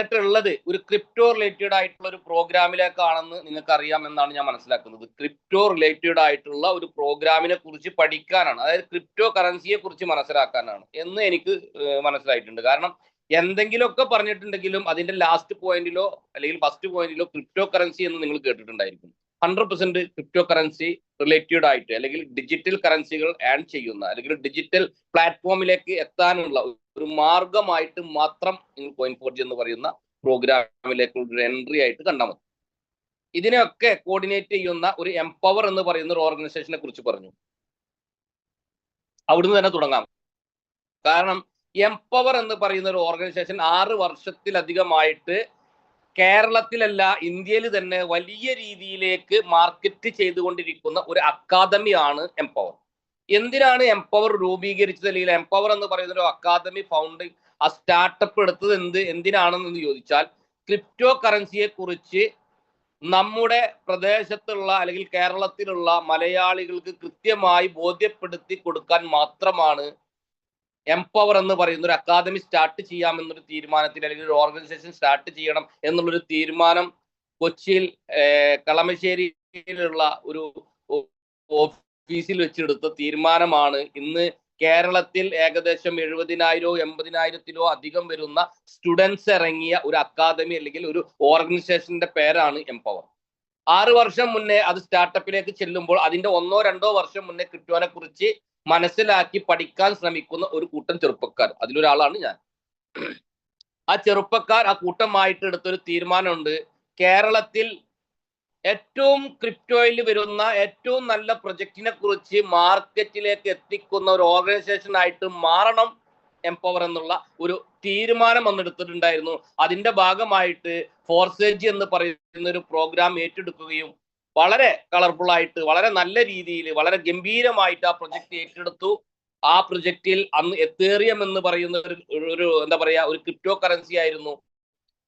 വന്നിട്ടുള്ളത് ഒരു crypto related ആയിട്ടുള്ള ഒരു പ്രോഗ്രാമിലേക്കാണെന്ന് നിങ്ങൾക്ക് അറിയാമെന്നാണ് ഞാൻ മനസ്സിലാക്കുന്നത്. ക്രിപ്റ്റോ റിലേറ്റഡ് ആയിട്ടുള്ള ഒരു പ്രോഗ്രാമിനെ കുറിച്ച് പഠിക്കാനാണ്, അതായത് ക്രിപ്റ്റോ കറൻസിയെ കുറിച്ച് മനസ്സിലാക്കാനാണ് എന്ന് എനിക്ക് മനസ്സിലായിട്ടുണ്ട്. കാരണം എന്തെങ്കിലുമൊക്കെ പറഞ്ഞിട്ടുണ്ടെങ്കിലും അതിന്റെ ലാസ്റ്റ് പോയിന്റിലോ അല്ലെങ്കിൽ ഫസ്റ്റ് പോയിന്റിലോ ക്രിപ്റ്റോ കറൻസി എന്ന് നിങ്ങൾ കേട്ടിട്ടുണ്ടായിരിക്കും. 100% ക്രിപ്റ്റോ കറൻസി റിലേറ്റഡ് ആയിട്ട് അല്ലെങ്കിൽ ഡിജിറ്റൽ കറൻസികൾ ആഡ് ചെയ്യുന്ന അല്ലെങ്കിൽ ഡിജിറ്റൽ പ്ലാറ്റ്ഫോമിലേക്ക് എത്താനുള്ള ഒരു മാർഗമായിട്ട് മാത്രം നിങ്ങൾ കോയിൻ4ജി എന്ന് പറയുന്ന പ്രോഗ്രാമിലേക്ക് ഒരു എൻട്രി ആയിട്ട് കണ്ടാൽ മതി. ഇതിനെയൊക്കെ കോർഡിനേറ്റ് ചെയ്യുന്ന ഒരു എംപവർ എന്ന് പറയുന്ന ഒരു ഓർഗനൈസേഷനെ കുറിച്ച് പറഞ്ഞു. അവിടുന്ന് തന്നെ തുടങ്ങാം. കാരണം എംപവർ എന്ന് പറയുന്ന ഒരു ഓർഗനൈസേഷൻ 6 വർഷത്തിലധികമായിട്ട് കേരളത്തിലല്ല ഇന്ത്യയിൽ തന്നെ വലിയ രീതിയിലേക്ക് മാർക്കറ്റ് ചെയ്തുകൊണ്ടിരിക്കുന്ന ഒരു അക്കാദമിയാണ് എംപവർ. എന്തിനാണ് എംപവർ രൂപീകരിച്ചത്, അല്ലെങ്കിൽ എംപവർ എന്ന് പറയുന്ന ഒരു അക്കാദമി ആ സ്റ്റാർട്ടപ്പ് എടുത്തത് എന്തിനാണെന്ന് ചോദിച്ചാൽ, ക്രിപ്റ്റോ കറൻസിയെ കുറിച്ച് നമ്മുടെ പ്രദേശത്തുള്ള അല്ലെങ്കിൽ കേരളത്തിലുള്ള മലയാളികൾക്ക് കൃത്യമായി ബോധ്യപ്പെടുത്തി കൊടുക്കാൻ മാത്രമാണ് എംപവർ എന്ന് പറയുന്ന ഒരു അക്കാദമി സ്റ്റാർട്ട് ചെയ്യാമെന്നൊരു തീരുമാനത്തിൽ, അല്ലെങ്കിൽ ഒരു ഓർഗനൈസേഷൻ സ്റ്റാർട്ട് ചെയ്യണം എന്നുള്ളൊരു തീരുമാനം കൊച്ചിയിൽ കളമശ്ശേരിയിലുള്ള ഒരു ഓഫീസിൽ വെച്ചെടുത്ത തീരുമാനമാണ് ഇന്ന് കേരളത്തിൽ ഏകദേശം 70,000 80,000 അധികം വരുന്ന സ്റ്റുഡൻസ് ഇറങ്ങിയ ഒരു അക്കാദമി അല്ലെങ്കിൽ ഒരു ഓർഗനൈസേഷന്റെ പേരാണ് എംപവർ. 6 വർഷം മുന്നേ അത് സ്റ്റാർട്ടപ്പിലേക്ക് ചെല്ലുമ്പോൾ അതിന്റെ 1-2 വർഷം മുന്നേ ക്രിപ്റ്റോനെ കുറിച്ച് മനസ്സിലാക്കി പഠിക്കാൻ ശ്രമിക്കുന്ന ഒരു കൂട്ടം ചെറുപ്പക്കാർ, അതിലൊരാളാണ് ഞാൻ. ആ ചെറുപ്പക്കാർ ആ കൂട്ടമായിട്ട് എടുത്തൊരു തീരുമാനമുണ്ട്, കേരളത്തിൽ ഏറ്റവും ക്രിപ്റ്റോയിൽ വരുന്ന ഏറ്റവും നല്ല പ്രൊജക്റ്റിനെ കുറിച്ച് മാർക്കറ്റിലേക്ക് എത്തിക്കുന്ന ഒരു ഓർഗനൈസേഷൻ ആയിട്ട് മാറണം എംപവർ എന്നുള്ള ഒരു തീരുമാനം വന്നെടുത്തിട്ടുണ്ടായിരുന്നു. അതിന്റെ ഭാഗമായിട്ട് ഫോർസേജ് എന്ന് പറയുന്ന ഒരു പ്രോഗ്രാം ഏറ്റെടുക്കുകയും വളരെ കളർഫുൾ ആയിട്ട് വളരെ നല്ല രീതിയിൽ വളരെ ഗംഭീരമായിട്ട് ആ പ്രൊജക്ട് ഏറ്റെടുത്തു. ആ പ്രൊജക്റ്റിൽ അന്ന് എത്തേറിയം എന്ന് പറയുന്ന ഒരു എന്താ പറയാ ഒരു ക്രിപ്റ്റോ കറൻസി ആയിരുന്നു.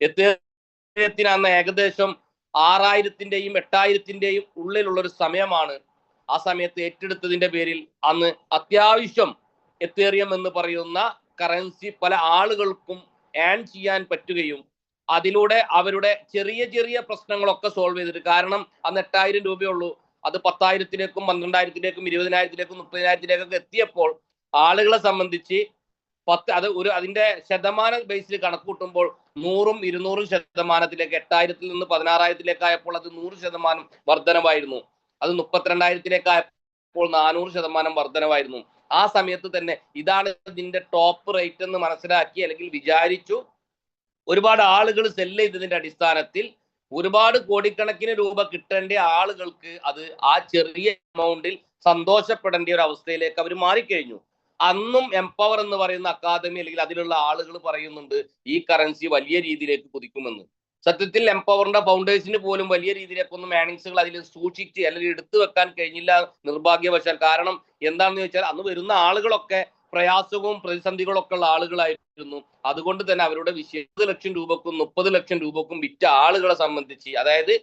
എത്തേറിയത്തിന് അന്ന് ഏകദേശം 6,000-ന്റെയും 8,000-ന്റെയും ഉള്ളിലുള്ള ഒരു സമയമാണ്. ആ സമയത്ത് ഏറ്റെടുത്തതിന്റെ പേരിൽ അന്ന് അത്യാവശ്യം എത്തേറിയം എന്ന് പറയുന്ന കറൻസി പല ആളുകൾക്കും ആൻ ചെയ്യാൻ പറ്റുകയും അതിലൂടെ അവരുടെ ചെറിയ ചെറിയ പ്രശ്നങ്ങളൊക്കെ സോൾവ് ചെയ്തിട്ട്, കാരണം അന്ന് 8,000 രൂപയുള്ളൂ, അത് 10,000-ലേക്കും 12,000-ലേക്കും 20,000-ലേക്കും 30,000-ലേക്കൊക്കെ എത്തിയപ്പോൾ ആളുകളെ സംബന്ധിച്ച് അതിന്റെ ശതമാന ബേസിൽ കണക്ക് കൂട്ടുമ്പോൾ 100-ഉം 200-ഉം ശതമാനത്തിലേക്ക് 8,000-ൽ നിന്ന് 16,000-ലേക്കായപ്പോൾ അത് 100% വർധനവായിരുന്നു. അത് 32,000-ലേക്കായപ്പോൾ 400% വർധനവായിരുന്നു. ആ സമയത്ത് തന്നെ ഇതാണ് ഇതിന്റെ ടോപ്പ് റേറ്റ് എന്ന് മനസ്സിലാക്കി അല്ലെങ്കിൽ വിചാരിച്ചു. ഒരുപാട് ആളുകൾ സെല്ല് ചെയ്തതിന്റെ അടിസ്ഥാനത്തിൽ ഒരുപാട് കോടിക്കണക്കിന് രൂപ കിട്ടേണ്ട ആളുകൾക്ക് അത് ആ ചെറിയ എമൗണ്ടിൽ സന്തോഷപ്പെടേണ്ട ഒരു അവസ്ഥയിലേക്ക് അവർ മാറിക്കഴിഞ്ഞു. അന്നും എംപവർ എന്ന് പറയുന്ന അക്കാദമി അല്ലെങ്കിൽ അതിലുള്ള ആളുകൾ പറയുന്നുണ്ട് ഈ കറൻസി വലിയ രീതിയിലേക്ക് കുതിക്കുമെന്ന്. സത്യത്തിൽ എംപവറിന്റെ ഫൗണ്ടേഴ്സിന് പോലും വലിയ രീതിയിലേക്കൊന്നും ഏണിങ്സുകൾ അതിൽ സൂക്ഷിച്ച് അല്ലെങ്കിൽ എടുത്തു വെക്കാൻ കഴിഞ്ഞില്ല നിർഭാഗ്യവശാൽ. കാരണം എന്താണെന്ന് ചോദിച്ചാൽ അന്ന് വരുന്ന ആളുകളൊക്കെ പ്രയാസവും പ്രതിസന്ധികളൊക്കെ ഉള്ള ആളുകളായിരുന്നു. അതുകൊണ്ട് തന്നെ അവരുടെ 20 ലക്ഷം രൂപക്കും 30 ലക്ഷം രൂപക്കും വിറ്റ ആളുകളെ സംബന്ധിച്ച്, അതായത്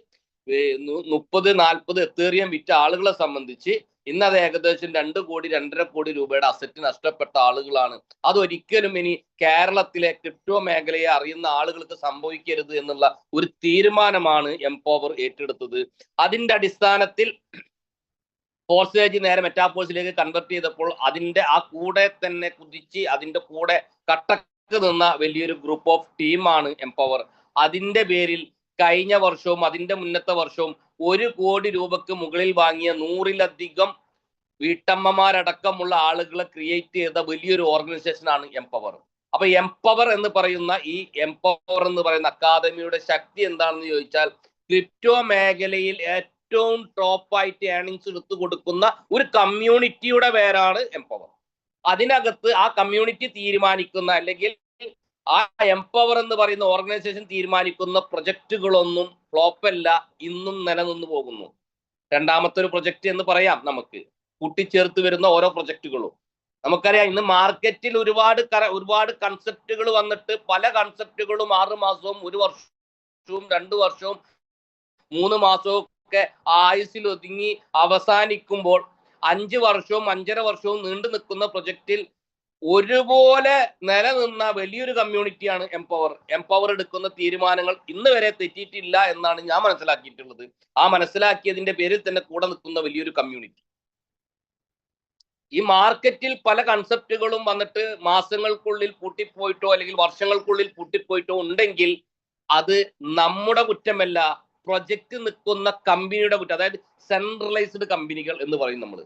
30-40 എത്തേറിയം വിറ്റ ആളുകളെ സംബന്ധിച്ച് ഇന്ന് അത് ഏകദേശം 2 കോടി 2.5 കോടി രൂപയുടെ അസറ്റ് നഷ്ടപ്പെട്ട ആളുകളാണ്. അതൊരിക്കലും ഇനി കേരളത്തിലെ ക്രിപ്റ്റോ മേഖലയെ അറിയുന്ന ആളുകൾക്ക് സംഭവിക്കരുത് എന്നുള്ള ഒരു തീരുമാനമാണ് എംപവർ ഏറ്റെടുത്തത്. അതിന്റെ അടിസ്ഥാനത്തിൽ ഫോർസേജ് നേരെ മെറ്റാഫോഴ്സിലേക്ക് കൺവെർട്ട് ചെയ്തപ്പോൾ അതിന്റെ ആ കൂടെ തന്നെ കുതിച്ച് അതിന്റെ കൂടെ കട്ടക്ക് നിന്ന വലിയൊരു ഗ്രൂപ്പ് ഓഫ് ടീമാണ് എംപവർ. അതിന്റെ പേരിൽ കഴിഞ്ഞ വർഷവും അതിന്റെ മുന്നത്തെ വർഷവും 1 കോടി രൂപക്ക് മുകളിൽ വാങ്ങിയ 100-ലധികം വീട്ടമ്മമാരടക്കമുള്ള ആളുകളെ ക്രിയേറ്റ് ചെയ്ത വലിയൊരു ഓർഗനൈസേഷനാണ് എംപവർ. അപ്പൊ എംപവർ എന്ന് പറയുന്ന ഈ എംപവർ എന്ന് പറയുന്ന അക്കാദമിയുടെ ശക്തി എന്താണെന്ന് ചോദിച്ചാൽ, ക്രിപ്റ്റോ മേഖലയിൽ ഏറ്റവും ടോപ്പായിട്ട് ഏണിങ്സ് എടുത്തു കൊടുക്കുന്ന ഒരു കമ്മ്യൂണിറ്റിയുടെ പേരാണ് എംപവർ. അതിനകത്ത് ആ കമ്മ്യൂണിറ്റി തീരുമാനിക്കുന്ന അല്ലെങ്കിൽ ആ എംപവർ എന്ന് പറയുന്ന ഓർഗനൈസേഷൻ തീരുമാനിക്കുന്ന പ്രൊജക്റ്റുകളൊന്നും ഫ്ലോപ്പല്ല, ഇന്നും നിലനിന്ന് പോകുന്നു. രണ്ടാമത്തെ ഒരു പ്രൊജക്റ്റ് എന്ന് പറയാം, നമുക്ക് കൂട്ടിച്ചേർത്ത് വരുന്ന ഓരോ പ്രൊജക്റ്റുകളും നമുക്കറിയാം. ഇന്ന് മാർക്കറ്റിൽ ഒരുപാട് കൺസെപ്റ്റുകൾ വന്നിട്ട് പല കൺസെപ്റ്റുകളും 6 മാസവും 1 വർഷവും 2 വർഷവും 3 മാസവും ഒക്കെ ആയുസിൽ ഒതുങ്ങി അവസാനിക്കുമ്പോൾ 5 വർഷവും 5.5 വർഷവും നീണ്ടു നിൽക്കുന്ന പ്രൊജക്റ്റിൽ ഒരുപോലെ നിലനിന്ന വലിയൊരു കമ്മ്യൂണിറ്റിയാണ് എംപവർ എടുക്കുന്ന തീരുമാനങ്ങൾ ഇന്ന് വരെ തെറ്റിയിട്ടില്ല എന്നാണ് ഞാൻ മനസ്സിലാക്കിയിട്ടുള്ളത്. ആ മനസ്സിലാക്കിയതിന്റെ പേരിൽ തന്നെ കൂടെ നിൽക്കുന്ന വലിയൊരു കമ്മ്യൂണിറ്റി. ഈ മാർക്കറ്റിൽ പല കൺസെപ്റ്റുകളും വന്നിട്ട് മാസങ്ങൾക്കുള്ളിൽ പൂട്ടിപ്പോയിട്ടോ അല്ലെങ്കിൽ വർഷങ്ങൾക്കുള്ളിൽ പൂട്ടിപ്പോയിട്ടോ ഉണ്ടെങ്കിൽ അത് നമ്മുടെ കുറ്റമല്ല, പ്രൊജക്ട് നിൽക്കുന്ന കമ്പനിയുടെ കുറ്റം. അതായത് സെൻട്രലൈസ്ഡ് കമ്പനികൾ എന്ന് പറയും നമ്മൾ.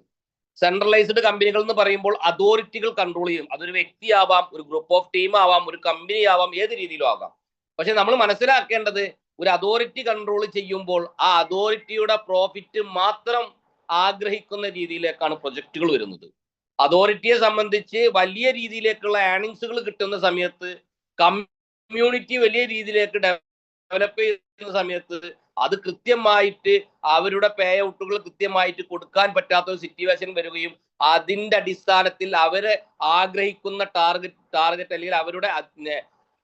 സെൻട്രലൈസ്ഡ് കമ്പനികൾ എന്ന് പറയുമ്പോൾ അതോറിറ്റികൾ കൺട്രോൾ ചെയ്യും. അതൊരു വ്യക്തിയാവാം, ഒരു ഗ്രൂപ്പ് ഓഫ് ടീം ആവാം, ഒരു കമ്പനി ആവാം, ഏത് രീതിയിലും ആകാം. പക്ഷെ നമ്മൾ മനസ്സിലാക്കേണ്ടത് ഒരു അതോറിറ്റി കൺട്രോൾ ചെയ്യുമ്പോൾ ആ അതോറിറ്റിയുടെ പ്രോഫിറ്റ് മാത്രം ആഗ്രഹിക്കുന്ന രീതിയിലേക്കാണ് പ്രൊജക്റ്റുകൾ വരുന്നത്. അതോറിറ്റിയെ സംബന്ധിച്ച് വലിയ രീതിയിലേക്കുള്ള ഏർണിങ്സുകൾ കിട്ടുന്ന സമയത്ത്, കമ്മ്യൂണിറ്റി വലിയ രീതിയിലേക്ക് ഡെവലപ്പ് ചെയ്യുന്ന സമയത്ത് അത് കൃത്യമായിട്ട് അവരുടെ പേ ഔട്ടുകൾ കൃത്യമായിട്ട് കൊടുക്കാൻ പറ്റാത്ത ഒരു സിറ്റുവേഷൻ വരികയും അതിന്റെ അടിസ്ഥാനത്തിൽ അവരെ ആഗ്രഹിക്കുന്ന ടാർഗറ്റ് അല്ലെങ്കിൽ അവരുടെ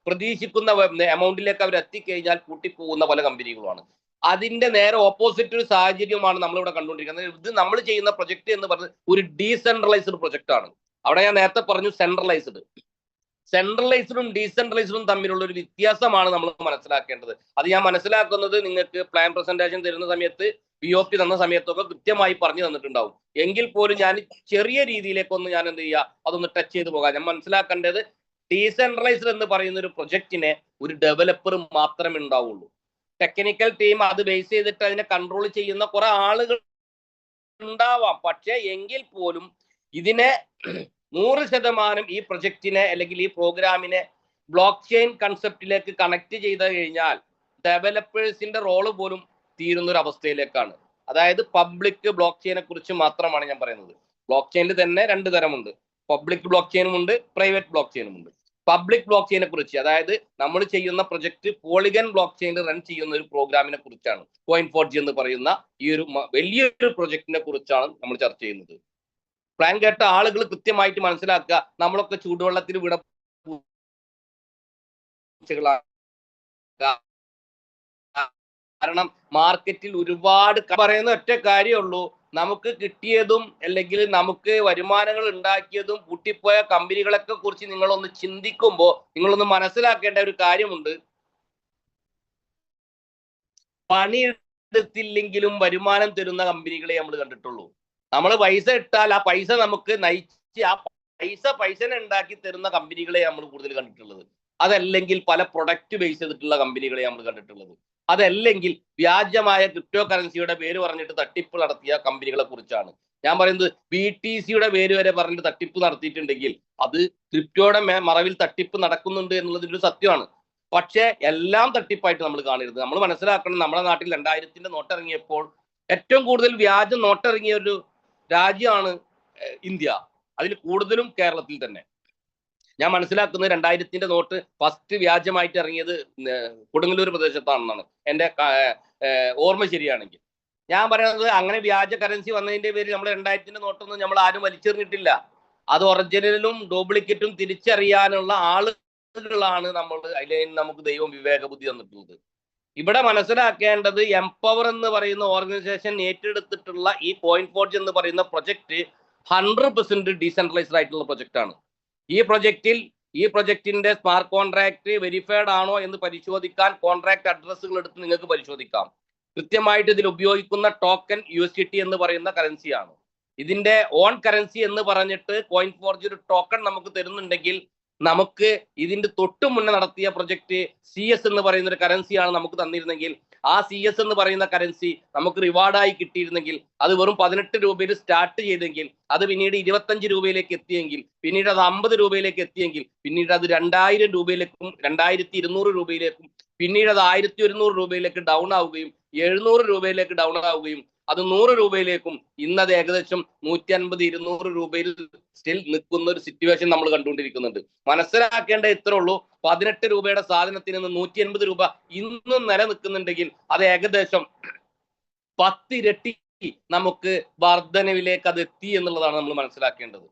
പ്രതീക്ഷിക്കുന്ന എമൗണ്ടിലേക്ക് അവർ എത്തിക്കഴിഞ്ഞാൽ കൂട്ടിപ്പോകുന്ന പല കമ്പനികളുമാണ്. അതിന്റെ നേരെ ഓപ്പോസിറ്റ് ഒരു സാഹചര്യമാണ് നമ്മളിവിടെ കണ്ടുകൊണ്ടിരിക്കുന്നത്. ഇത് നമ്മൾ ചെയ്യുന്ന പ്രൊജക്ട് എന്ന് പറയുന്നത് ഒരു ഡീസെൻട്രലൈസ്ഡ് പ്രൊജക്ട് ആണ്. അവിടെ ഞാൻ നേരത്തെ പറഞ്ഞു സെൻട്രലൈസ്ഡും ഡീസെൻട്രലൈസ്ഡും തമ്മിലുള്ള ഒരു വ്യത്യാസമാണ് നമ്മൾ മനസ്സിലാക്കേണ്ടത്. അത് ഞാൻ മനസ്സിലാക്കുന്നത് നിങ്ങൾക്ക് പ്ലാൻ പ്രസന്റേഷൻ തരുന്ന സമയത്ത്, POP തന്ന സമയത്തൊക്കെ കൃത്യമായി പറഞ്ഞു തന്നിട്ടുണ്ടാവും. എങ്കിൽ പോലും ഞാൻ ചെറിയ രീതിയിലേക്കൊന്ന് ഞാൻ എന്ത് ചെയ്യുക, അതൊന്ന് ടച്ച് ചെയ്ത് പോകാം. ഞാൻ മനസ്സിലാക്കേണ്ടത് ഡീസെൻട്രലൈസ്ഡ് എന്ന് പറയുന്ന ഒരു പ്രൊജക്റ്റിനെ ഒരു ഡെവലപ്പർ മാത്രമേ ഉണ്ടാവുള്ളൂ. ടെക്നിക്കൽ ടീം അത് ബേസ് ചെയ്തിട്ട് അതിനെ കൺട്രോൾ ചെയ്യുന്ന കുറെ ആളുകൾ ഉണ്ടാവാം. പക്ഷെ എങ്കിൽ പോലും ഇതിനെ 100% ഈ പ്രൊജക്റ്റിനെ അല്ലെങ്കിൽ ഈ പ്രോഗ്രാമിനെ ബ്ലോക്ക് ചെയിൻ കൺസെപ്റ്റിലേക്ക് കണക്ട് ചെയ്ത് കഴിഞ്ഞാൽ ഡെവലപ്പേഴ്സിന്റെ റോള് പോലും തീരുന്ന ഒരു അവസ്ഥയിലേക്കാണ്. അതായത് പബ്ലിക് ബ്ലോക്ക് ചെയിനെ കുറിച്ച് മാത്രമാണ് ഞാൻ പറയുന്നത്. ബ്ലോക്ക് ചെയിനിൽ തന്നെ 2 തരമുണ്ട്. പബ്ലിക് ബ്ലോക്ക് ചെയിനും ഉണ്ട്, പ്രൈവറ്റ് ബ്ലോക്ക് ചെയിനും ഉണ്ട്. പബ്ലിക് ബ്ലോക്ക് ചെയിനെ കുറിച്ച്, അതായത് നമ്മൾ ചെയ്യുന്ന പ്രൊജക്ട് പോളിഗൺ ബ്ലോക്ക് ചെയിനിൽ റൺ ചെയ്യുന്ന ഒരു പ്രോഗ്രാമിനെ കുറിച്ചാണ്. Coin4G എന്ന് പറയുന്ന ഈ ഒരു വലിയൊരു പ്രൊജക്ടിനെ കുറിച്ചാണ് നമ്മൾ ചർച്ച ചെയ്യുന്നത്. പ്ലാൻ കേട്ട ആളുകൾ കൃത്യമായിട്ട് മനസ്സിലാക്കുക, നമ്മളൊക്കെ ചൂടുവെള്ളത്തിൽ വിട കാരണം മാർക്കറ്റിൽ ഒരുപാട് പറയുന്ന ഒറ്റ കാര്യമുള്ളൂ, നമുക്ക് കിട്ടിയതും അല്ലെങ്കിൽ നമുക്ക് വരുമാനങ്ങൾ ഉണ്ടാക്കിയതും പൂട്ടിപ്പോയ കമ്പനികളൊക്കെ കുറിച്ച് നിങ്ങളൊന്ന് ചിന്തിക്കുമ്പോൾ നിങ്ങളൊന്ന് മനസ്സിലാക്കേണ്ട ഒരു കാര്യമുണ്ട്. പണിയെടുത്തില്ലെങ്കിലും വരുമാനം തരുന്ന കമ്പനികളെ നമ്മൾ കണ്ടിട്ടുള്ളൂ. നമ്മൾ പൈസ ഇട്ടാൽ ആ പൈസ നമുക്ക് നയിച്ച് ആ പൈസനെ ഉണ്ടാക്കി തരുന്ന കമ്പനികളെ നമ്മൾ കൂടുതൽ കണ്ടിട്ടുള്ളത്. അതല്ലെങ്കിൽ പല പ്രൊഡക്റ്റ് ബേസ് ചെയ്തിട്ടുള്ള കമ്പനികളെ നമ്മൾ കണ്ടിട്ടുള്ളത്. അതല്ലെങ്കിൽ വ്യാജമായ ക്രിപ്റ്റോ കറൻസിയുടെ പേര് പറഞ്ഞിട്ട് തട്ടിപ്പ് നടത്തിയ കമ്പനികളെ കുറിച്ചാണ് ഞാൻ പറയുന്നത്. BTCയുടെ പേര് വരെ പറഞ്ഞിട്ട് തട്ടിപ്പ് നടത്തിയിട്ടുണ്ടെങ്കിൽ അത് ക്രിപ്റ്റോയുടെ മറവിൽ തട്ടിപ്പ് നടക്കുന്നുണ്ട് എന്നുള്ളതിന്റെ ഒരു സത്യമാണ്. പക്ഷെ എല്ലാം തട്ടിപ്പായിട്ട് നമ്മൾ കാണരുത്. നമ്മൾ മനസ്സിലാക്കണം, നമ്മുടെ നാട്ടിൽ 2000-ന്റെ നോട്ട് ഇറങ്ങിയപ്പോൾ ഏറ്റവും കൂടുതൽ വ്യാജ നോട്ട് ഇറങ്ങിയ ഒരു രാജ്യമാണ് ഇന്ത്യ. അതിൽ കൂടുതലും കേരളത്തിൽ തന്നെ. ഞാൻ മനസ്സിലാക്കുന്നത് 2000-ന്റെ നോട്ട് ഫസ്റ്റ് വ്യാജമായിട്ട് ഇറങ്ങിയത് കൊടുങ്ങല്ലൂർ പ്രദേശത്താണെന്നാണ് എൻ്റെ ഓർമ്മ ശരിയാണെങ്കിൽ. ഞാൻ പറയുന്നത് അങ്ങനെ വ്യാജ കറൻസി വന്നതിന്റെ പേരിൽ നമ്മൾ 2000-ന്റെ നോട്ടൊന്നും നമ്മൾ ആരും വലിച്ചെറിഞ്ഞിട്ടില്ല. അത് ഒറിജിനലും ഡ്യൂപ്ലിക്കേറ്റും തിരിച്ചറിയാനുള്ള ആളുകളാണ് നമ്മൾ. അതിൽ നമുക്ക് ദൈവം വിവേക ബുദ്ധി തന്നിട്ടുള്ളത്. ഇവിടെ മനസ്സിലാക്കേണ്ടത് എംപവർ എന്ന് പറയുന്ന ഓർഗനൈസേഷൻ ഏറ്റെടുത്തിട്ടുള്ള ഈ Coin4G എന്ന് പറയുന്ന പ്രൊജക്ട് 100% ഡീസെൻട്രലൈസ്ഡ് ആയിട്ടുള്ള പ്രൊജക്റ്റാണ്. ഈ പ്രൊജക്ടിന്റെ സ്മാർട്ട് കോൺട്രാക്ട് വെരിഫൈഡ് ആണോ എന്ന് പരിശോധിക്കാൻ കോൺട്രാക്ട് അഡ്രസ്സുകൾ എടുത്ത് നിങ്ങൾക്ക് പരിശോധിക്കാം. കൃത്യമായിട്ട് ഇതിൽ ഉപയോഗിക്കുന്ന ടോക്കൺ USDT എന്ന് പറയുന്ന കറൻസിയാണ്. ഇതിന്റെ ഓൺ കറൻസി എന്ന് പറഞ്ഞിട്ട് Coin4G ഒരു ടോക്കൺ നമുക്ക് തരുന്നുണ്ടെങ്കിൽ, നമുക്ക് ഇതിന്റെ തൊട്ടു മുന്നേ നടത്തിയ പ്രൊജക്ട് CS എന്ന് പറയുന്ന ഒരു കറൻസിയാണ് നമുക്ക് തന്നിരുന്നെങ്കിൽ, ആ CS എന്ന് പറയുന്ന കറൻസി നമുക്ക് റിവാർഡായി കിട്ടിയിരുന്നെങ്കിൽ, അത് വെറും 18 രൂപയിൽ സ്റ്റാർട്ട് ചെയ്തെങ്കിൽ, അത് പിന്നീട് 25 രൂപയിലേക്ക് എത്തിയെങ്കിൽ, പിന്നീട് അത് 50 രൂപയിലേക്ക് എത്തിയെങ്കിൽ, പിന്നീട് അത് 2000 രൂപയിലേക്കും 2200 രൂപയിലേക്കും, പിന്നീട് അത് 1100 രൂപയിലേക്ക് ഡൗൺ ആവുകയും 700 രൂപയിലേക്ക് ഡൗൺ ആവുകയും അത് 100 രൂപയിലേക്കും ഇന്നത് ഏകദേശം 150-200 രൂപയിൽ സ്റ്റിൽ നിൽക്കുന്ന ഒരു സിറ്റുവേഷൻ നമ്മൾ കണ്ടുകൊണ്ടിരിക്കുന്നുണ്ട്. മനസ്സിലാക്കേണ്ട ഇത്രേ ഉള്ളൂ, 18 രൂപയുടെ സാധനത്തിന് 180 രൂപ ഇന്നും നിലനിൽക്കുന്നുണ്ടെങ്കിൽ അത് ഏകദേശം 10 ഇരട്ടി നമുക്ക് വർധനവിലേക്ക് അത് എത്തി എന്നുള്ളതാണ് നമ്മൾ മനസ്സിലാക്കേണ്ടത്.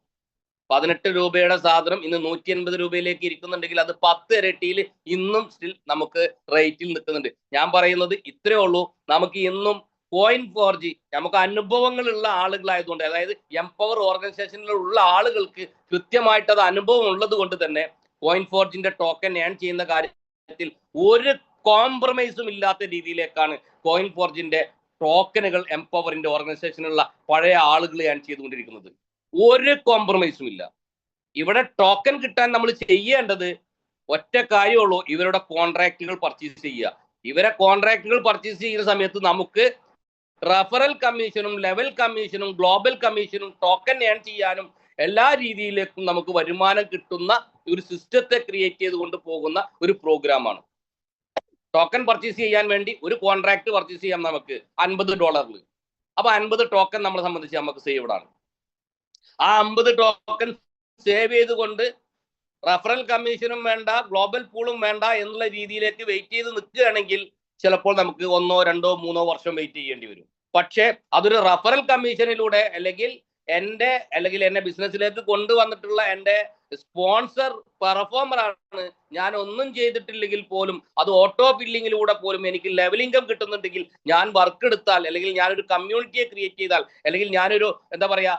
18 രൂപയുടെ സാധനം ഇന്ന് 180 രൂപയിലേക്ക് ഇരിക്കുന്നുണ്ടെങ്കിൽ അത് 10 ഇരട്ടിയിൽ ഇന്നും സ്റ്റിൽ നമുക്ക് റേറ്റിൽ നിൽക്കുന്നുണ്ട്. ഞാൻ പറയുന്നത് ഇത്രേ ഉള്ളൂ, നമുക്ക് ഇന്നും Coin4G നമുക്ക് അനുഭവങ്ങളുള്ള ആളുകളായതുകൊണ്ട്, അതായത് എംപവർ ഓർഗനൈസേഷനിലുള്ള ആളുകൾക്ക് കൃത്യമായിട്ട് അത് അനുഭവം ഉള്ളത് കൊണ്ട് തന്നെ Coin4Gന്റെ ടോക്കൺ ഏൺ ചെയ്യുന്ന കാര്യത്തിൽ ഒരു കോംപ്രമൈസും ഇല്ലാത്ത രീതിയിലേക്കാണ് Coin4Gന്റെ ടോക്കനുകൾ എംപവറിന്റെ ഓർഗനൈസേഷനുള്ള പഴയ ആളുകൾ ഏൺ ചെയ്തുകൊണ്ടിരിക്കുന്നത്. ഒരു കോംപ്രമൈസും ഇല്ല. ഇവിടെ ടോക്കൺ കിട്ടാൻ നമ്മൾ ചെയ്യേണ്ടത് ഒറ്റ കാര്യമുള്ളൂ, ഇവരുടെ കോൺട്രാക്റ്റുകൾ പർച്ചേസ് ചെയ്യുക. ഇവരെ കോൺട്രാക്റ്റുകൾ പർച്ചേസ് ചെയ്യുന്ന സമയത്ത് നമുക്ക് റഫറൽ കമ്മീഷനും ലെവൽ കമ്മീഷനും ഗ്ലോബൽ കമ്മീഷനും ടോക്കൺ ഏൺ ചെയ്യാനും എല്ലാ രീതിയിലേക്കും നമുക്ക് വരുമാനം കിട്ടുന്ന ഒരു സിസ്റ്റത്തെ ക്രിയേറ്റ് ചെയ്തുകൊണ്ട് പോകുന്ന ഒരു പ്രോഗ്രാമാണ്. ടോക്കൺ പർച്ചേസ് ചെയ്യാൻ വേണ്ടി ഒരു കോൺട്രാക്ട് പർച്ചേസ് ചെയ്യാം നമുക്ക് $50. അപ്പൊ 50 ടോക്കൺ നമ്മളെ സംബന്ധിച്ച് നമുക്ക് സേവ്ഡ് ആണ്. ആ 50 ടോക്കൺ സേവ് ചെയ്തുകൊണ്ട് റഫറൽ കമ്മീഷനും വേണ്ട ഗ്ലോബൽ പൂളും വേണ്ട എന്നുള്ള രീതിയിലേക്ക് വെയിറ്റ് ചെയ്ത് നിൽക്കുകയാണെങ്കിൽ ചിലപ്പോൾ നമുക്ക് 1, 2, 3 വർഷം വെയിറ്റ് ചെയ്യേണ്ടി വരും. പക്ഷേ അതൊരു റഫറൽ കമ്മീഷനിലൂടെ അല്ലെങ്കിൽ എന്നെ ബിസിനസ്സിലേക്ക് കൊണ്ടുവന്നിട്ടുള്ള എൻ്റെ സ്പോൺസർ പെർഫോമർ ആണ്, ഞാൻ ഒന്നും ചെയ്തിട്ടില്ലെങ്കിൽ പോലും അത് ഓട്ടോ ബില്ലിങ്ങിലൂടെ പോലും എനിക്ക് ലെവൽ ഇൻകം കിട്ടുന്നുണ്ടെങ്കിൽ, ഞാൻ വർക്ക് എടുത്താൽ അല്ലെങ്കിൽ ഞാനൊരു കമ്മ്യൂണിറ്റിയെ ക്രിയേറ്റ് ചെയ്താൽ അല്ലെങ്കിൽ ഞാനൊരു എന്താ പറയാ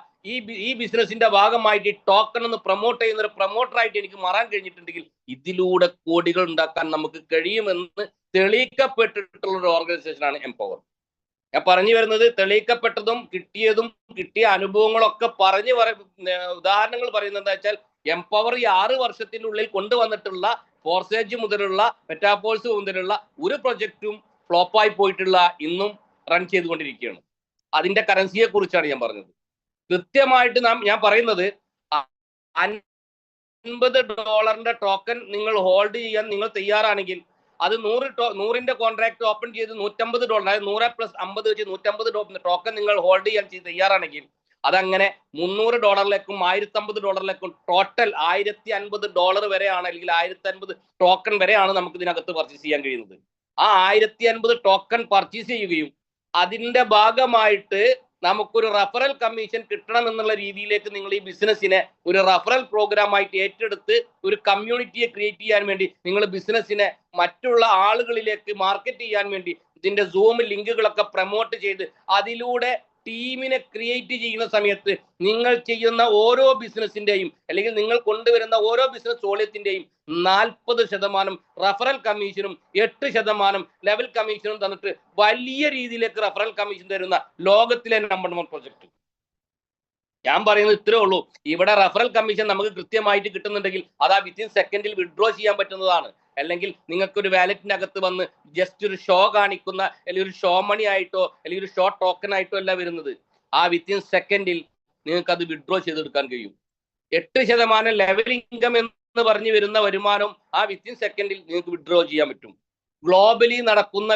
ഈ ബിസിനസിന്റെ ഭാഗമായിട്ട് ഈ ടോക്കൺ ഒന്ന് പ്രൊമോട്ട് ചെയ്യുന്ന ഒരു പ്രൊമോട്ടറായിട്ട് എനിക്ക് മാറാൻ കഴിഞ്ഞിട്ടുണ്ടെങ്കിൽ ഇതിലൂടെ കോടികൾ ഉണ്ടാക്കാൻ നമുക്ക് കഴിയുമെന്ന് തെളിയിക്കപ്പെട്ടിട്ടുള്ള ഒരു ഓർഗനൈസേഷനാണ് എംപവർ. ഞാൻ പറഞ്ഞു വരുന്നത് തെളിയിക്കപ്പെട്ടതും കിട്ടിയ അനുഭവങ്ങളൊക്കെ ഉദാഹരണങ്ങൾ പറയുന്നത് എന്താ വെച്ചാൽ എംപവർ ഈ 6 വർഷത്തിനുള്ളിൽ കൊണ്ടുവന്നിട്ടുള്ള ഫോർസേജ് മുതലുള്ള മെറ്റാപോൾസ് മുതലുള്ള ഒരു പ്രൊജക്റ്റും ഫ്ലോപ്പായി പോയിട്ടുള്ള ഇന്നും റൺ ചെയ്തുകൊണ്ടിരിക്കുകയാണ്. അതിന്റെ കറൻസിയെ കുറിച്ചാണ് ഞാൻ പറഞ്ഞത്. കൃത്യമായിട്ട് ഞാൻ പറയുന്നത് $50 ടോക്കൺ നിങ്ങൾ ഹോൾഡ് ചെയ്യാൻ നിങ്ങൾ തയ്യാറാണെങ്കിൽ അത് 100 കോൺട്രാക്ട് ഓപ്പൺ ചെയ്ത് $150, അതായത് 100 + 50 വെച്ച് $150 ടോക്കൺ നിങ്ങൾ ഹോൾഡ് ചെയ്യാൻ തയ്യാറാണെങ്കിൽ അതങ്ങനെ $300 $1,050 ടോട്ടൽ $1,050 വരെയാണ്, അല്ലെങ്കിൽ 1,050 ടോക്കൺ വരെയാണ് നമുക്ക് ഇതിനകത്ത് പർച്ചേസ് ചെയ്യാൻ കഴിയുന്നത്. ആ 1,050 ടോക്കൺ പർച്ചേസ് ചെയ്യുകയും അതിന്റെ ഭാഗമായിട്ട് നമുക്കൊരു റഫറൽ കമ്മീഷൻ കിട്ടണം എന്നുള്ള രീതിയിലേക്ക് നിങ്ങൾ ഈ ബിസിനസ്സിനെ ഒരു റഫറൽ പ്രോഗ്രാമായിട്ട് ഏറ്റെടുത്ത് ഒരു കമ്മ്യൂണിറ്റിയെ ക്രിയേറ്റ് ചെയ്യാൻ വേണ്ടി നിങ്ങൾ ബിസിനസ്സിനെ മറ്റുള്ള ആളുകളിലേക്ക് മാർക്കറ്റ് ചെയ്യാൻ വേണ്ടി ഇതിന്റെ സൂം ലിങ്കുകളൊക്കെ പ്രൊമോട്ട് ചെയ്ത് അതിലൂടെ ടീമിനെ ക്രിയേറ്റ് ചെയ്യുന്ന സമയത്ത് നിങ്ങൾ ചെയ്യുന്ന ഓരോ ബിസിനസിന്റെയും അല്ലെങ്കിൽ നിങ്ങൾ കൊണ്ടുവരുന്ന ഓരോ ബിസിനസ് വോള്യത്തിന്റെയും 40% റഫറൽ കമ്മീഷനും 8% ലെവൽ കമ്മീഷനും തന്നിട്ട് വലിയ രീതിയിലേക്ക് റഫറൽ കമ്മീഷൻ തരുന്ന ലോകത്തിലെ നമ്പർ 1 പ്രൊജക്ട്. ഞാൻ പറയുന്നത് ഇത്രേ ഉള്ളൂ. ഇവിടെ റഫറൽ കമ്മീഷൻ നമുക്ക് കൃത്യമായിട്ട് കിട്ടുന്നുണ്ടെങ്കിൽ അത് വിത്തിൻ സെക്കൻഡിൽ വിഡ്രോ ചെയ്യാൻ പറ്റുന്നതാണ്. അല്ലെങ്കിൽ നിങ്ങൾക്കൊരു വാലറ്റിനകത്ത് വന്ന് ജസ്റ്റ് ഒരു ഷോ കാണിക്കുന്ന അല്ലെങ്കിൽ ഒരു ഷോ മണി ആയിട്ടോ അല്ലെങ്കിൽ ഒരു ഷോ ടോക്കൺ ആയിട്ടോ അല്ല വരുന്നത്. ആ വിത്തിൻ സെക്കൻഡിൽ നിങ്ങൾക്ക് അത് വിഡ്രോ ചെയ്തെടുക്കാൻ കഴിയും. 8% ലെവൽ ഇൻകം എന്ന് പറഞ്ഞു വരുന്ന വരുമാനം ആ വിത്തിൻ സെക്കൻഡിൽ നിങ്ങൾക്ക് വിഡ്രോ ചെയ്യാൻ പറ്റും. ഗ്ലോബലി നടക്കുന്ന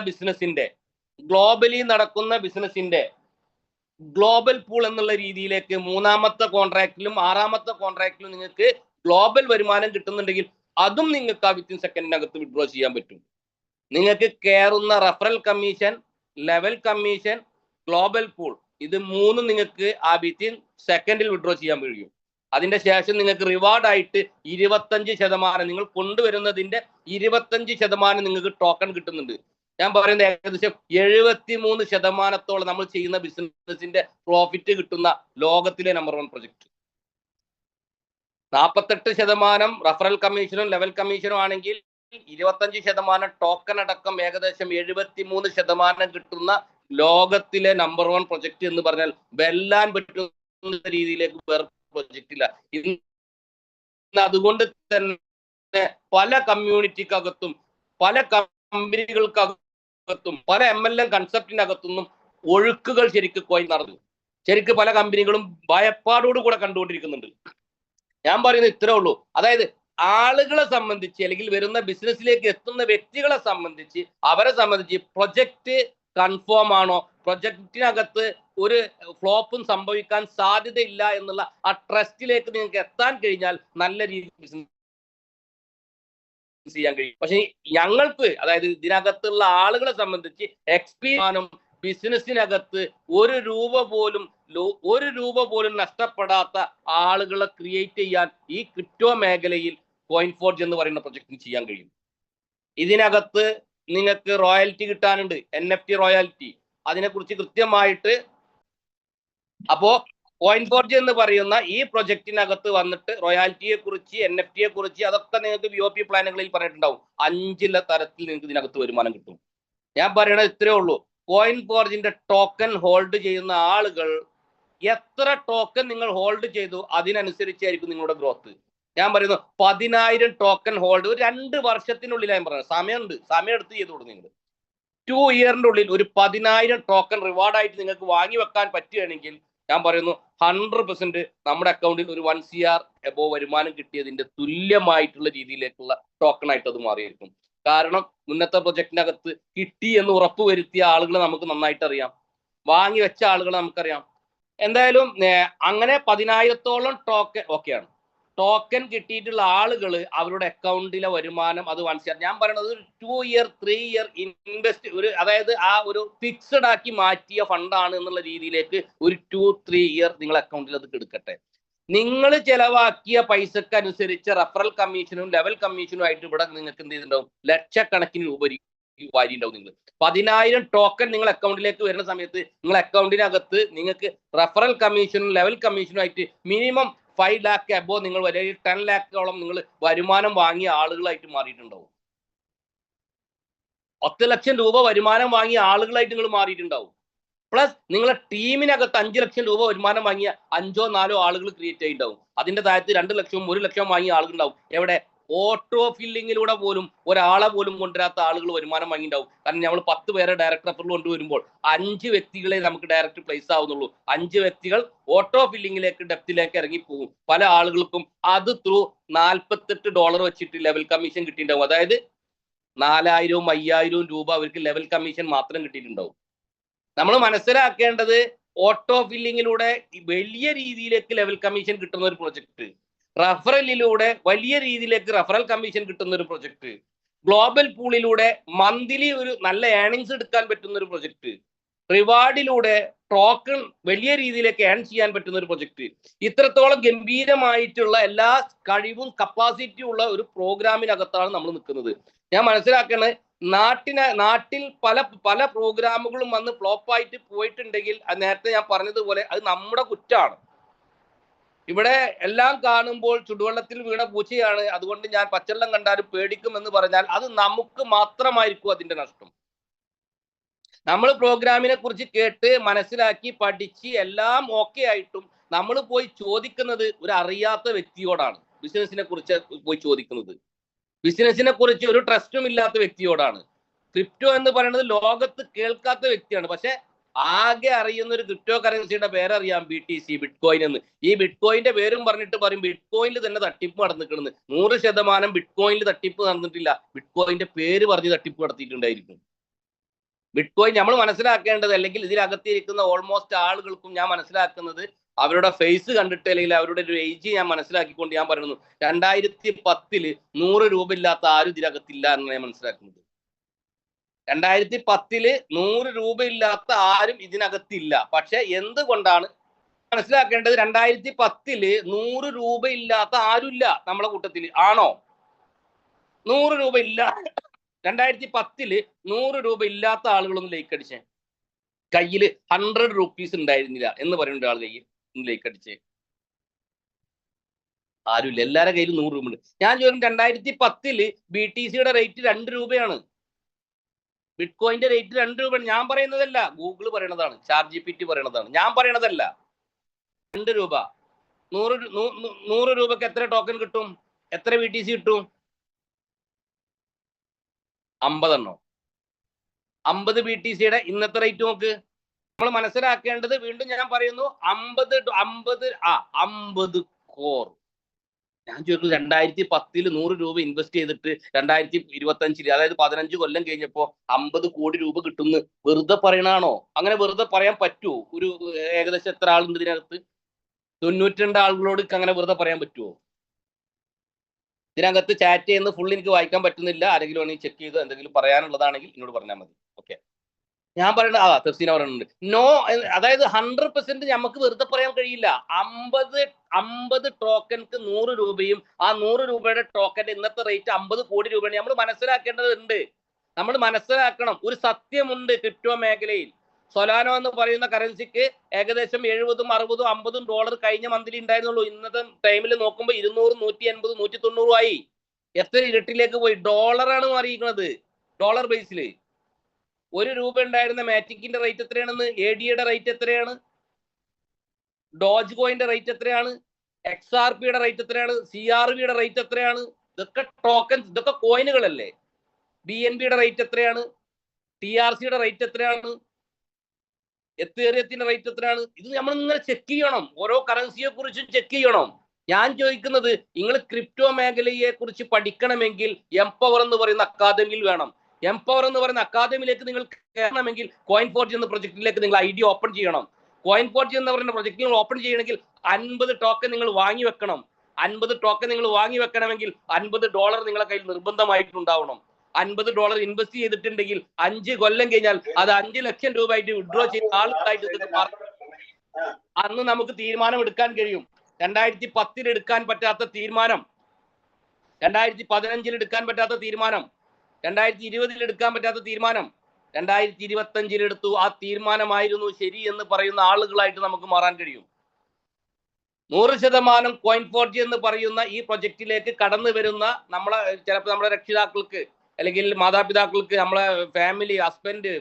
ബിസിനസിന്റെ ഗ്ലോബൽ പൂൾ എന്നുള്ള രീതിയിലേക്ക് 3ാമത്തെ കോൺട്രാക്റ്റിലും 6ാമത്തെ കോൺട്രാക്റ്റിലും നിങ്ങൾക്ക് ഗ്ലോബൽ വരുമാനം കിട്ടുന്നുണ്ടെങ്കിൽ അതും നിങ്ങൾക്ക് ആ വിത്തിൻ സെക്കൻഡിനകത്ത് വിഡ്രോ ചെയ്യാൻ പറ്റും. നിങ്ങൾക്ക് കയറുന്ന referral commission, level commission, global pool, ഇത് 3 നിങ്ങൾക്ക് ആ വിത്തിൻ സെക്കൻഡിൽ വിഡ്രോ ചെയ്യാൻ കഴിയും. അതിന്റെ ശേഷം നിങ്ങൾക്ക് റിവാർഡായിട്ട് 25% നിങ്ങൾ കൊണ്ടുവരുന്നതിന്റെ 25% നിങ്ങൾക്ക് ടോക്കൺ കിട്ടുന്നുണ്ട്. ഞാൻ പറയുന്നത് ഏകദേശം 73% നമ്മൾ ചെയ്യുന്ന ബിസിനസിന്റെ പ്രോഫിറ്റ് കിട്ടുന്ന ലോകത്തിലെ നമ്പർ 1 പ്രൊജക്ട്. 48% റഫറൽ കമ്മീഷനും ലെവൽ കമ്മീഷനും ആണെങ്കിൽ 25% ടോക്കൺ അടക്കം ഏകദേശം 73% കിട്ടുന്ന ലോകത്തിലെ നമ്പർ 1 പ്രൊജക്ട് എന്ന് പറഞ്ഞാൽ വെല്ലാൻ പറ്റുന്ന രീതിയിലേക്ക് വേറെ പ്രൊജക്ട് ഇല്ല. ഇന്ന് അതുകൊണ്ട് തന്നെ പല കമ്മ്യൂണിറ്റിക്കകത്തും പല കമ്പനികൾക്കകത്തും പല MLM കൺസെപ്റ്റിനകത്തുനിന്നും ഒഴുക്കുകൾ ശരിക്കും കോയിൻ നടന്നു. ശരിക്കും പല കമ്പനികളും ഭയപ്പാടോടുകൂടെ കണ്ടുകൊണ്ടിരിക്കുന്നുണ്ട്. ഞാൻ പറയുന്നത് ഇത്രേ ഉള്ളൂ. അതായത് ആളുകളെ സംബന്ധിച്ച് അല്ലെങ്കിൽ വരുന്ന ബിസിനസ്സിലേക്ക് എത്തുന്ന വ്യക്തികളെ സംബന്ധിച്ച് അവരെ സംബന്ധിച്ച് പ്രൊജക്റ്റ് കൺഫേം ആണോ, പ്രൊജക്റ്റിനകത്ത് ഒരു ഫ്ലോപ്പും സംഭവിക്കാൻ സാധ്യതയില്ല എന്നുള്ള ആ ട്രസ്റ്റിലേക്ക് നിങ്ങൾക്ക് എത്താൻ കഴിഞ്ഞാൽ നല്ല രീതിയിൽ ബിസിനസ് ചെയ്യാൻ കഴിയും. പക്ഷെ ഞങ്ങൾക്ക്, അതായത് ഇതിനകത്തുള്ള ആളുകളെ സംബന്ധിച്ച് എക്സ്പീരിയൻസും ബിസിനസ്സിനകത്ത് ഒരു രൂപ പോലും നഷ്ടപ്പെടാത്ത ആളുകളെ ക്രിയേറ്റ് ചെയ്യാൻ ഈ ക്രിപ്റ്റോ മേഖലയിൽ Coin4G എന്ന് പറയുന്ന പ്രൊജക്റ്റിന് ചെയ്യാൻ കഴിയും. ഇതിനകത്ത് നിങ്ങൾക്ക് റോയൽറ്റി കിട്ടാനുണ്ട്, NFT റോയൽറ്റി. അതിനെക്കുറിച്ച് കൃത്യമായിട്ട്. അപ്പോ Coin4j എന്ന് പറയുന്ന ഈ പ്രൊജക്റ്റിനകത്ത് വന്നിട്ട് റോയാലിറ്റിയെ കുറിച്ച്, NFT കുറിച്ച് അതൊക്കെ നിങ്ങൾക്ക് VOP പ്ലാനുകളിൽ പറഞ്ഞിട്ടുണ്ടാവും. 5 തരത്തിൽ നിങ്ങൾക്ക് ഇതിനകത്ത് വരുമാനം കിട്ടും. ഞാൻ പറയണത് ഇത്രയേ ഉള്ളൂ. Coin4j ടോക്കൺ ഹോൾഡ് ചെയ്യുന്ന ആളുകൾ എത്ര ടോക്കൺ നിങ്ങൾ ഹോൾഡ് ചെയ്തു അതിനനുസരിച്ചായിരിക്കും നിങ്ങളുടെ ഗ്രോത്ത്. ഞാൻ പറയുന്നു 10,000 ടോക്കൺ ഹോൾഡ് ഒരു 2 വർഷത്തിനുള്ളിൽ ഞാൻ പറയുന്നത്. സമയം എടുത്ത് ചെയ്തു കൊടുക്കും. നിങ്ങൾ 2 ഇയറിന്റെ ഉള്ളിൽ ഒരു 10,000 ടോക്കൺ റിവാർഡായിട്ട് നിങ്ങൾക്ക് വാങ്ങി വെക്കാൻ പറ്റുകയാണെങ്കിൽ ഞാൻ പറയുന്നു 100% നമ്മുടെ അക്കൗണ്ടിൽ ഒരു 1 CR എബോ വരുമാനം കിട്ടിയതിന്റെ തുല്യമായിട്ടുള്ള രീതിയിലേക്കുള്ള ടോക്കൺ ആയിട്ട് അത് മാറിയിരിക്കും. കാരണം മുന്നത്തെ പ്രൊജക്റ്റിനകത്ത് കിട്ടി എന്ന് ഉറപ്പ് വരുത്തിയ ആളുകളെ നമുക്ക് നന്നായിട്ട് അറിയാം, വാങ്ങി വെച്ച ആളുകളെ നമുക്കറിയാം. എന്തായാലും അങ്ങനെ 10,000-ഓളം ടോക്കൺ ഓക്കെയാണ്. ടോക്കൺ കിട്ടിയിട്ടുള്ള ആളുകൾ അവരുടെ അക്കൗണ്ടിലെ വരുമാനം അത് 1 CR. ഞാൻ പറയുന്നത് ഒരു 2 ഇയർ 3 ഇയർ ഇൻവെസ്റ്റ്, ഒരു അതായത് ആ ഒരു ഫിക്സഡ് ആക്കി മാറ്റിയ ഫണ്ടാണ് എന്നുള്ള രീതിയിലേക്ക് ഒരു 2-3 ഇയർ നിങ്ങളുടെ അക്കൗണ്ടിൽ അത് എടുക്കട്ടെ. നിങ്ങൾ ചെലവാക്കിയ പൈസക്ക് അനുസരിച്ച് റഫറൽ കമ്മീഷനും ലെവൽ കമ്മീഷനും ആയിട്ട് ഇവിടെ നിങ്ങൾക്ക് എന്ത് ചെയ്തിട്ടുണ്ടാവും, ലക്ഷക്കണക്കിന് രൂപ വാരി ഉണ്ടാവും. നിങ്ങൾ 10,000 ടോക്കൺ നിങ്ങൾ അക്കൗണ്ടിലേക്ക് വരുന്ന സമയത്ത് നിങ്ങൾ അക്കൗണ്ടിനകത്ത് നിങ്ങൾക്ക് റഫറൽ കമ്മീഷനും ലെവൽ കമ്മീഷനും ആയിട്ട് മിനിമം 5 lakh അബോ നിങ്ങൾ വരെ 10 lakh-ഓളം നിങ്ങൾ വരുമാനം വാങ്ങിയ ആളുകളായിട്ട് മാറിയിട്ടുണ്ടാവും. 10 ലക്ഷം രൂപ വരുമാനം വാങ്ങിയ ആളുകളായിട്ട് നിങ്ങൾ മാറിയിട്ടുണ്ടാവും. പ്ലസ് നിങ്ങളെ ടീമിനകത്ത് 5 ലക്ഷം രൂപ വരുമാനം വാങ്ങിയ 5-4 ആളുകൾ ക്രിയേറ്റ് ചെയ്തിട്ടുണ്ടാവും. അതിന്റെ താഴത്ത് 2 ലക്ഷവും 1 ലക്ഷവും വാങ്ങിയ ആളുകളുണ്ടാവും. എവിടെ? ഓട്ടോ ഫില്ലിങ്ങിലൂടെ പോലും ഒരാളെ പോലും കൊണ്ടുവരാത്ത ആളുകൾ വരുമാനം വാങ്ങിയിട്ടുണ്ടാവും. കാരണം നമ്മൾ 10 പേരെ ഡയറക്ട് റഫറിൽ കൊണ്ടുവരുമ്പോൾ 5 വ്യക്തികളെ നമുക്ക് ഡയറക്റ്റ് പ്ലേസ് ആവുന്നുള്ളൂ. 5 വ്യക്തികൾ ഓട്ടോ ഫില്ലിങ്ങിലേക്ക് ഡെപ്തിലേക്ക് ഇറങ്ങിപ്പോകും. പല ആളുകൾക്കും അത് ത്രൂ $48 വെച്ചിട്ട് ലെവൽ കമ്മീഷൻ കിട്ടിയിട്ടുണ്ടാവും. അതായത് 4,000-ഉം 5,000-ഉം രൂപ അവർക്ക് ലെവൽ കമ്മീഷൻ മാത്രം കിട്ടിയിട്ടുണ്ടാവും. നമ്മൾ മനസ്സിലാക്കേണ്ടത് ഓട്ടോ ഫില്ലിങ്ങിലൂടെ വലിയ രീതിയിലേക്ക് ലെവൽ കമ്മീഷൻ കിട്ടുന്ന ഒരു പ്രൊജക്ട്, റഫറലിലൂടെ വലിയ രീതിയിലേക്ക് റഫറൽ കമ്മീഷൻ കിട്ടുന്ന ഒരു പ്രൊജക്ട്, ഗ്ലോബൽ പൂളിലൂടെ മന്ത്ലി ഒരു നല്ല ഏണിങ്സ് എടുക്കാൻ പറ്റുന്ന ഒരു പ്രൊജക്ട്, റിവാർഡിലൂടെ ടോക്കൺ വലിയ രീതിയിലേക്ക് ഏൺ ചെയ്യാൻ പറ്റുന്ന ഒരു പ്രൊജക്ട്, ഇത്രത്തോളം ഗംഭീരമായിട്ടുള്ള എല്ലാ കഴിവും കപ്പാസിറ്റിയും ഉള്ള ഒരു പ്രോഗ്രാമിനകത്താണ് നമ്മൾ നിൽക്കുന്നത്. ഞാൻ മനസ്സിലാക്കുന്നത് നാട്ടിൽ പല പ്രോഗ്രാമുകളും വന്ന് ഫ്ലോപ്പായിട്ട് പോയിട്ടുണ്ടെങ്കിൽ നേരത്തെ ഞാൻ പറഞ്ഞതുപോലെ അത് നമ്മുടെ കുറ്റാണ്. ഇവിടെ എല്ലാം കാണുമ്പോൾ ചുടുവെള്ളത്തിൽ വീണ പൂച്ചയാണ്, അതുകൊണ്ട് ഞാൻ പച്ചവെള്ളം കണ്ടാലും പേടിക്കും എന്ന് പറഞ്ഞാൽ അത് നമുക്ക് മാത്രമായിരിക്കും അതിന്റെ നഷ്ടം. നമ്മൾ പ്രോഗ്രാമിനെ കുറിച്ച് കേട്ട് മനസ്സിലാക്കി പഠിച്ച് എല്ലാം ഓക്കെ ആയിട്ടും നമ്മൾ പോയി ചോദിക്കുന്നത് ഒരു അറിയാത്ത വ്യക്തിയോടാണ്. ബിസിനസിനെ കുറിച്ച് പോയി ചോദിക്കുന്നത് ബിസിനസിനെ കുറിച്ച് ഒരു ട്രസ്റ്റും ഇല്ലാത്ത വ്യക്തിയോടാണ്. ക്രിപ്റ്റോ എന്ന് പറയുന്നത് ലോകത്ത് കേൾക്കാത്ത വ്യക്തിയാണ്. പക്ഷെ ആകെ അറിയുന്ന ഒരു ക്രിപ്റ്റോ കറൻസിയുടെ പേരറിയാം, BTC, ബിറ്റ്കോയിൻ എന്ന്. ഈ ബിറ്റ്കോയിന്റെ പേരും പറഞ്ഞിട്ട് പറയും ബിറ്റ്കോയിനിൽ തന്നെ തട്ടിപ്പ് നടന്നിരിക്കുന്നത്. 100% ബിറ്റ്കോയിനിൽ തട്ടിപ്പ് നടന്നിട്ടില്ല, ബിറ്റ്കോയിന്റെ പേര് പറഞ്ഞ് തട്ടിപ്പ് നടത്തിയിട്ടുണ്ടായിരിക്കും. ബിറ്റ്കോയിൻ നമ്മൾ മനസ്സിലാക്കേണ്ടത്, അല്ലെങ്കിൽ ഇതിനകത്തിരിക്കുന്ന ഓൾമോസ്റ്റ് ആളുകൾക്കും ഞാൻ മനസ്സിലാക്കുന്നത് അവരുടെ ഫേസ് കണ്ടിട്ട് അല്ലെങ്കിൽ അവരുടെ ഒരു ഏജ് ഞാൻ മനസ്സിലാക്കിക്കൊണ്ട് ഞാൻ പറയുന്നു 2010 100 രൂപ ഇല്ലാത്ത ആരും ഇതിനകത്തില്ല എന്നാണ് ഞാൻ മനസ്സിലാക്കുന്നത്. 2010 100 രൂപ ഇല്ലാത്ത ആരും ഇതിനകത്തില്ല. പക്ഷെ എന്തുകൊണ്ടാണ് മനസ്സിലാക്കേണ്ടത്, 2010 100 രൂപ ഇല്ലാത്ത ആരുമില്ല നമ്മളെ കൂട്ടത്തിൽ. ആണോ? 100 രൂപ ഇല്ല. 2010 100 രൂപ ഇല്ലാത്ത ആളുകളൊന്നും ലൈക്ക് അടിച്ചേ. കയ്യിൽ 100 rupees ഉണ്ടായിരുന്നില്ല എന്ന് പറയുന്ന ഒരാൾ കയ്യിൽ ലൈക്ക് അടിച്ചേ. ആരുമില്ല, എല്ലാവരുടെ കയ്യിൽ 100 രൂപ ഉണ്ട്. ഞാൻ ചോദിക്കും 2010 BTCയുടെ റേറ്റ് 2 രൂപയാണ്, ബിറ്റ്കോയിന്റെ റേറ്റ് 2 രൂപയാണ്. ഞാൻ പറയുന്നതല്ല, ഗൂഗിൾ പറയണതാണ്, ChatGPT പറയണതാണ്, ഞാൻ പറയണതല്ല. 2 രൂപ. 100 രൂപക്ക് എത്ര ടോക്കൺ കിട്ടും? എത്ര BTC കിട്ടും? 50 എണ്ണോ? 50 BTCയുടെ ഇന്നത്തെ റേറ്റ് നോക്ക്. നമ്മൾ മനസ്സിലാക്കേണ്ടത്, വീണ്ടും ഞാൻ പറയുന്നു, 50 കോർ. ഞാൻ ചോദിക്കുന്നത് 2010 100 രൂപ ഇൻവെസ്റ്റ് ചെയ്തിട്ട് 2025 അതായത് 15 കൊല്ലം കഴിഞ്ഞപ്പോ 50 കോടി രൂപ കിട്ടുന്നു വെറുതെ പറയണാണോ? അങ്ങനെ വെറുതെ പറയാൻ പറ്റുമോ? ഒരു ഏകദേശം എത്ര ആളുണ്ട് ഇതിനകത്ത്? 92 ആളുകളോട് അങ്ങനെ വെറുതെ പറയാൻ പറ്റുമോ? ഇതിനകത്ത് ചാറ്റ് ചെയ്യുന്ന ഫുൾ എനിക്ക് വായിക്കാൻ പറ്റുന്നില്ല. ആരെങ്കിലും ആണെങ്കിൽ ചെക്ക് ചെയ്ത് എന്തെങ്കിലും പറയാനുള്ളതാണെങ്കിൽ എന്നോട് പറഞ്ഞാൽ മതി. ഓക്കെ, ഞാൻ പറയുന്നത് തെർസീന പറയുന്നുണ്ട് നോ, അതായത് 100% നമുക്ക് വെറുതെ പറയാൻ കഴിയില്ല. 50 ടോക്കൺക്ക് 100 രൂപയും ആ 100 രൂപയുടെ ടോക്കന്റെ ഇന്നത്തെ റേറ്റ് 50 കോടി രൂപയാണ്. നമ്മൾ മനസ്സിലാക്കേണ്ടതുണ്ട്. നമ്മൾ മനസ്സിലാക്കണം, ഒരു സത്യമുണ്ട് ക്രിപ്റ്റോ മേഖലയിൽ. സൊലാനോ എന്ന് പറയുന്ന കറൻസിക്ക് ഏകദേശം 70, 60, 50 ഡോളർ കഴിഞ്ഞ മന്തിൽ ഉണ്ടായിരുന്നുള്ളൂ. ഇന്നത്തെ ടൈമിൽ നോക്കുമ്പോൾ 200, 180, 190 ആയി. എത്ര ഇരട്ടിലേക്ക് പോയി. ഡോളറാണ് മാറിയിരിക്കുന്നത്. ഡോളർ ബേസിൽ ₹1 ഉണ്ടായിരുന്ന മാറ്റിക്കിന്റെ റേറ്റ് എത്രയാണെന്ന്, ADയുടെ റേറ്റ് എത്രയാണ്, ഡോജ് കോയിന്റെ റേറ്റ് എത്രയാണ്, XRPയുടെ റേറ്റ് എത്രയാണ്, CRVയുടെ റേറ്റ് എത്രയാണ്? ഇതൊക്കെ ടോക്കൻസ്, ഇതൊക്കെ കോയിനുകളല്ലേ. BNBയുടെ റേറ്റ് എത്രയാണ്, TRCയുടെ റേറ്റ് എത്രയാണ്, എത്തേറിയത്തിന്റെ റേറ്റ് എത്രയാണ്? ഇത് നമ്മൾ ഇങ്ങനെ ചെക്ക് ചെയ്യണം. ഓരോ കറൻസിയെ കുറിച്ചും ചെക്ക് ചെയ്യണം. ഞാൻ ചോദിക്കുന്നത്, നിങ്ങൾ ക്രിപ്റ്റോ മേഖലയെ കുറിച്ച് പഠിക്കണമെങ്കിൽ എംപവർ എന്ന് പറയുന്ന അക്കാദമിയിൽ വേണം. എംപവർ എന്ന് പറയുന്ന അക്കാദമിയിലേക്ക് നിങ്ങൾ കയറണമെങ്കിൽ കോയിൻ4ജി എന്ന പ്രൊജക്റ്റിലേക്ക് നിങ്ങൾ ID ഓപ്പൺ ചെയ്യണം. കോയിൻ4ജി എന്ന് പറയുന്ന പ്രൊജക്റ്റ് നിങ്ങൾ ഓപ്പൺ ചെയ്യണമെങ്കിൽ 50 ടോക്കൺ നിങ്ങൾ വാങ്ങി വെക്കണം. 50 ടോക്കൺ നിങ്ങൾ വാങ്ങി വെക്കണമെങ്കിൽ $50 നിങ്ങളെ കയ്യിൽ നിർബന്ധമായിട്ടുണ്ടാവണം. $50 ഇൻവെസ്റ്റ് ചെയ്തിട്ടുണ്ടെങ്കിൽ 5 കൊല്ലം കഴിഞ്ഞാൽ അത് 5 ലക്ഷം രൂപ ആയിട്ട് വിഡ്രോ ചെയ്ത ആളുകളായിട്ട് അന്ന് നമുക്ക് തീരുമാനം എടുക്കാൻ കഴിയും. 2010 എടുക്കാൻ പറ്റാത്ത തീരുമാനം, 2015 എടുക്കാൻ പറ്റാത്ത തീരുമാനം, 2020 എടുക്കാൻ പറ്റാത്ത തീരുമാനം 2025 എടുത്തു. ആ തീരുമാനമായിരുന്നു ശരി എന്ന് പറയുന്ന ആളുകളായിട്ട് നമുക്ക് മാറാൻ കഴിയും. 100% കോയിൻ4ജി എന്ന് പറയുന്ന ഈ പ്രൊജക്റ്റിലേക്ക് കടന്നു വരുന്ന ചിലപ്പോൾ നമ്മുടെ രക്ഷിതാക്കൾക്ക് അല്ലെങ്കിൽ മാതാപിതാക്കൾക്ക്, നമ്മളെ ഫാമിലി, ഹസ്ബൻഡ്,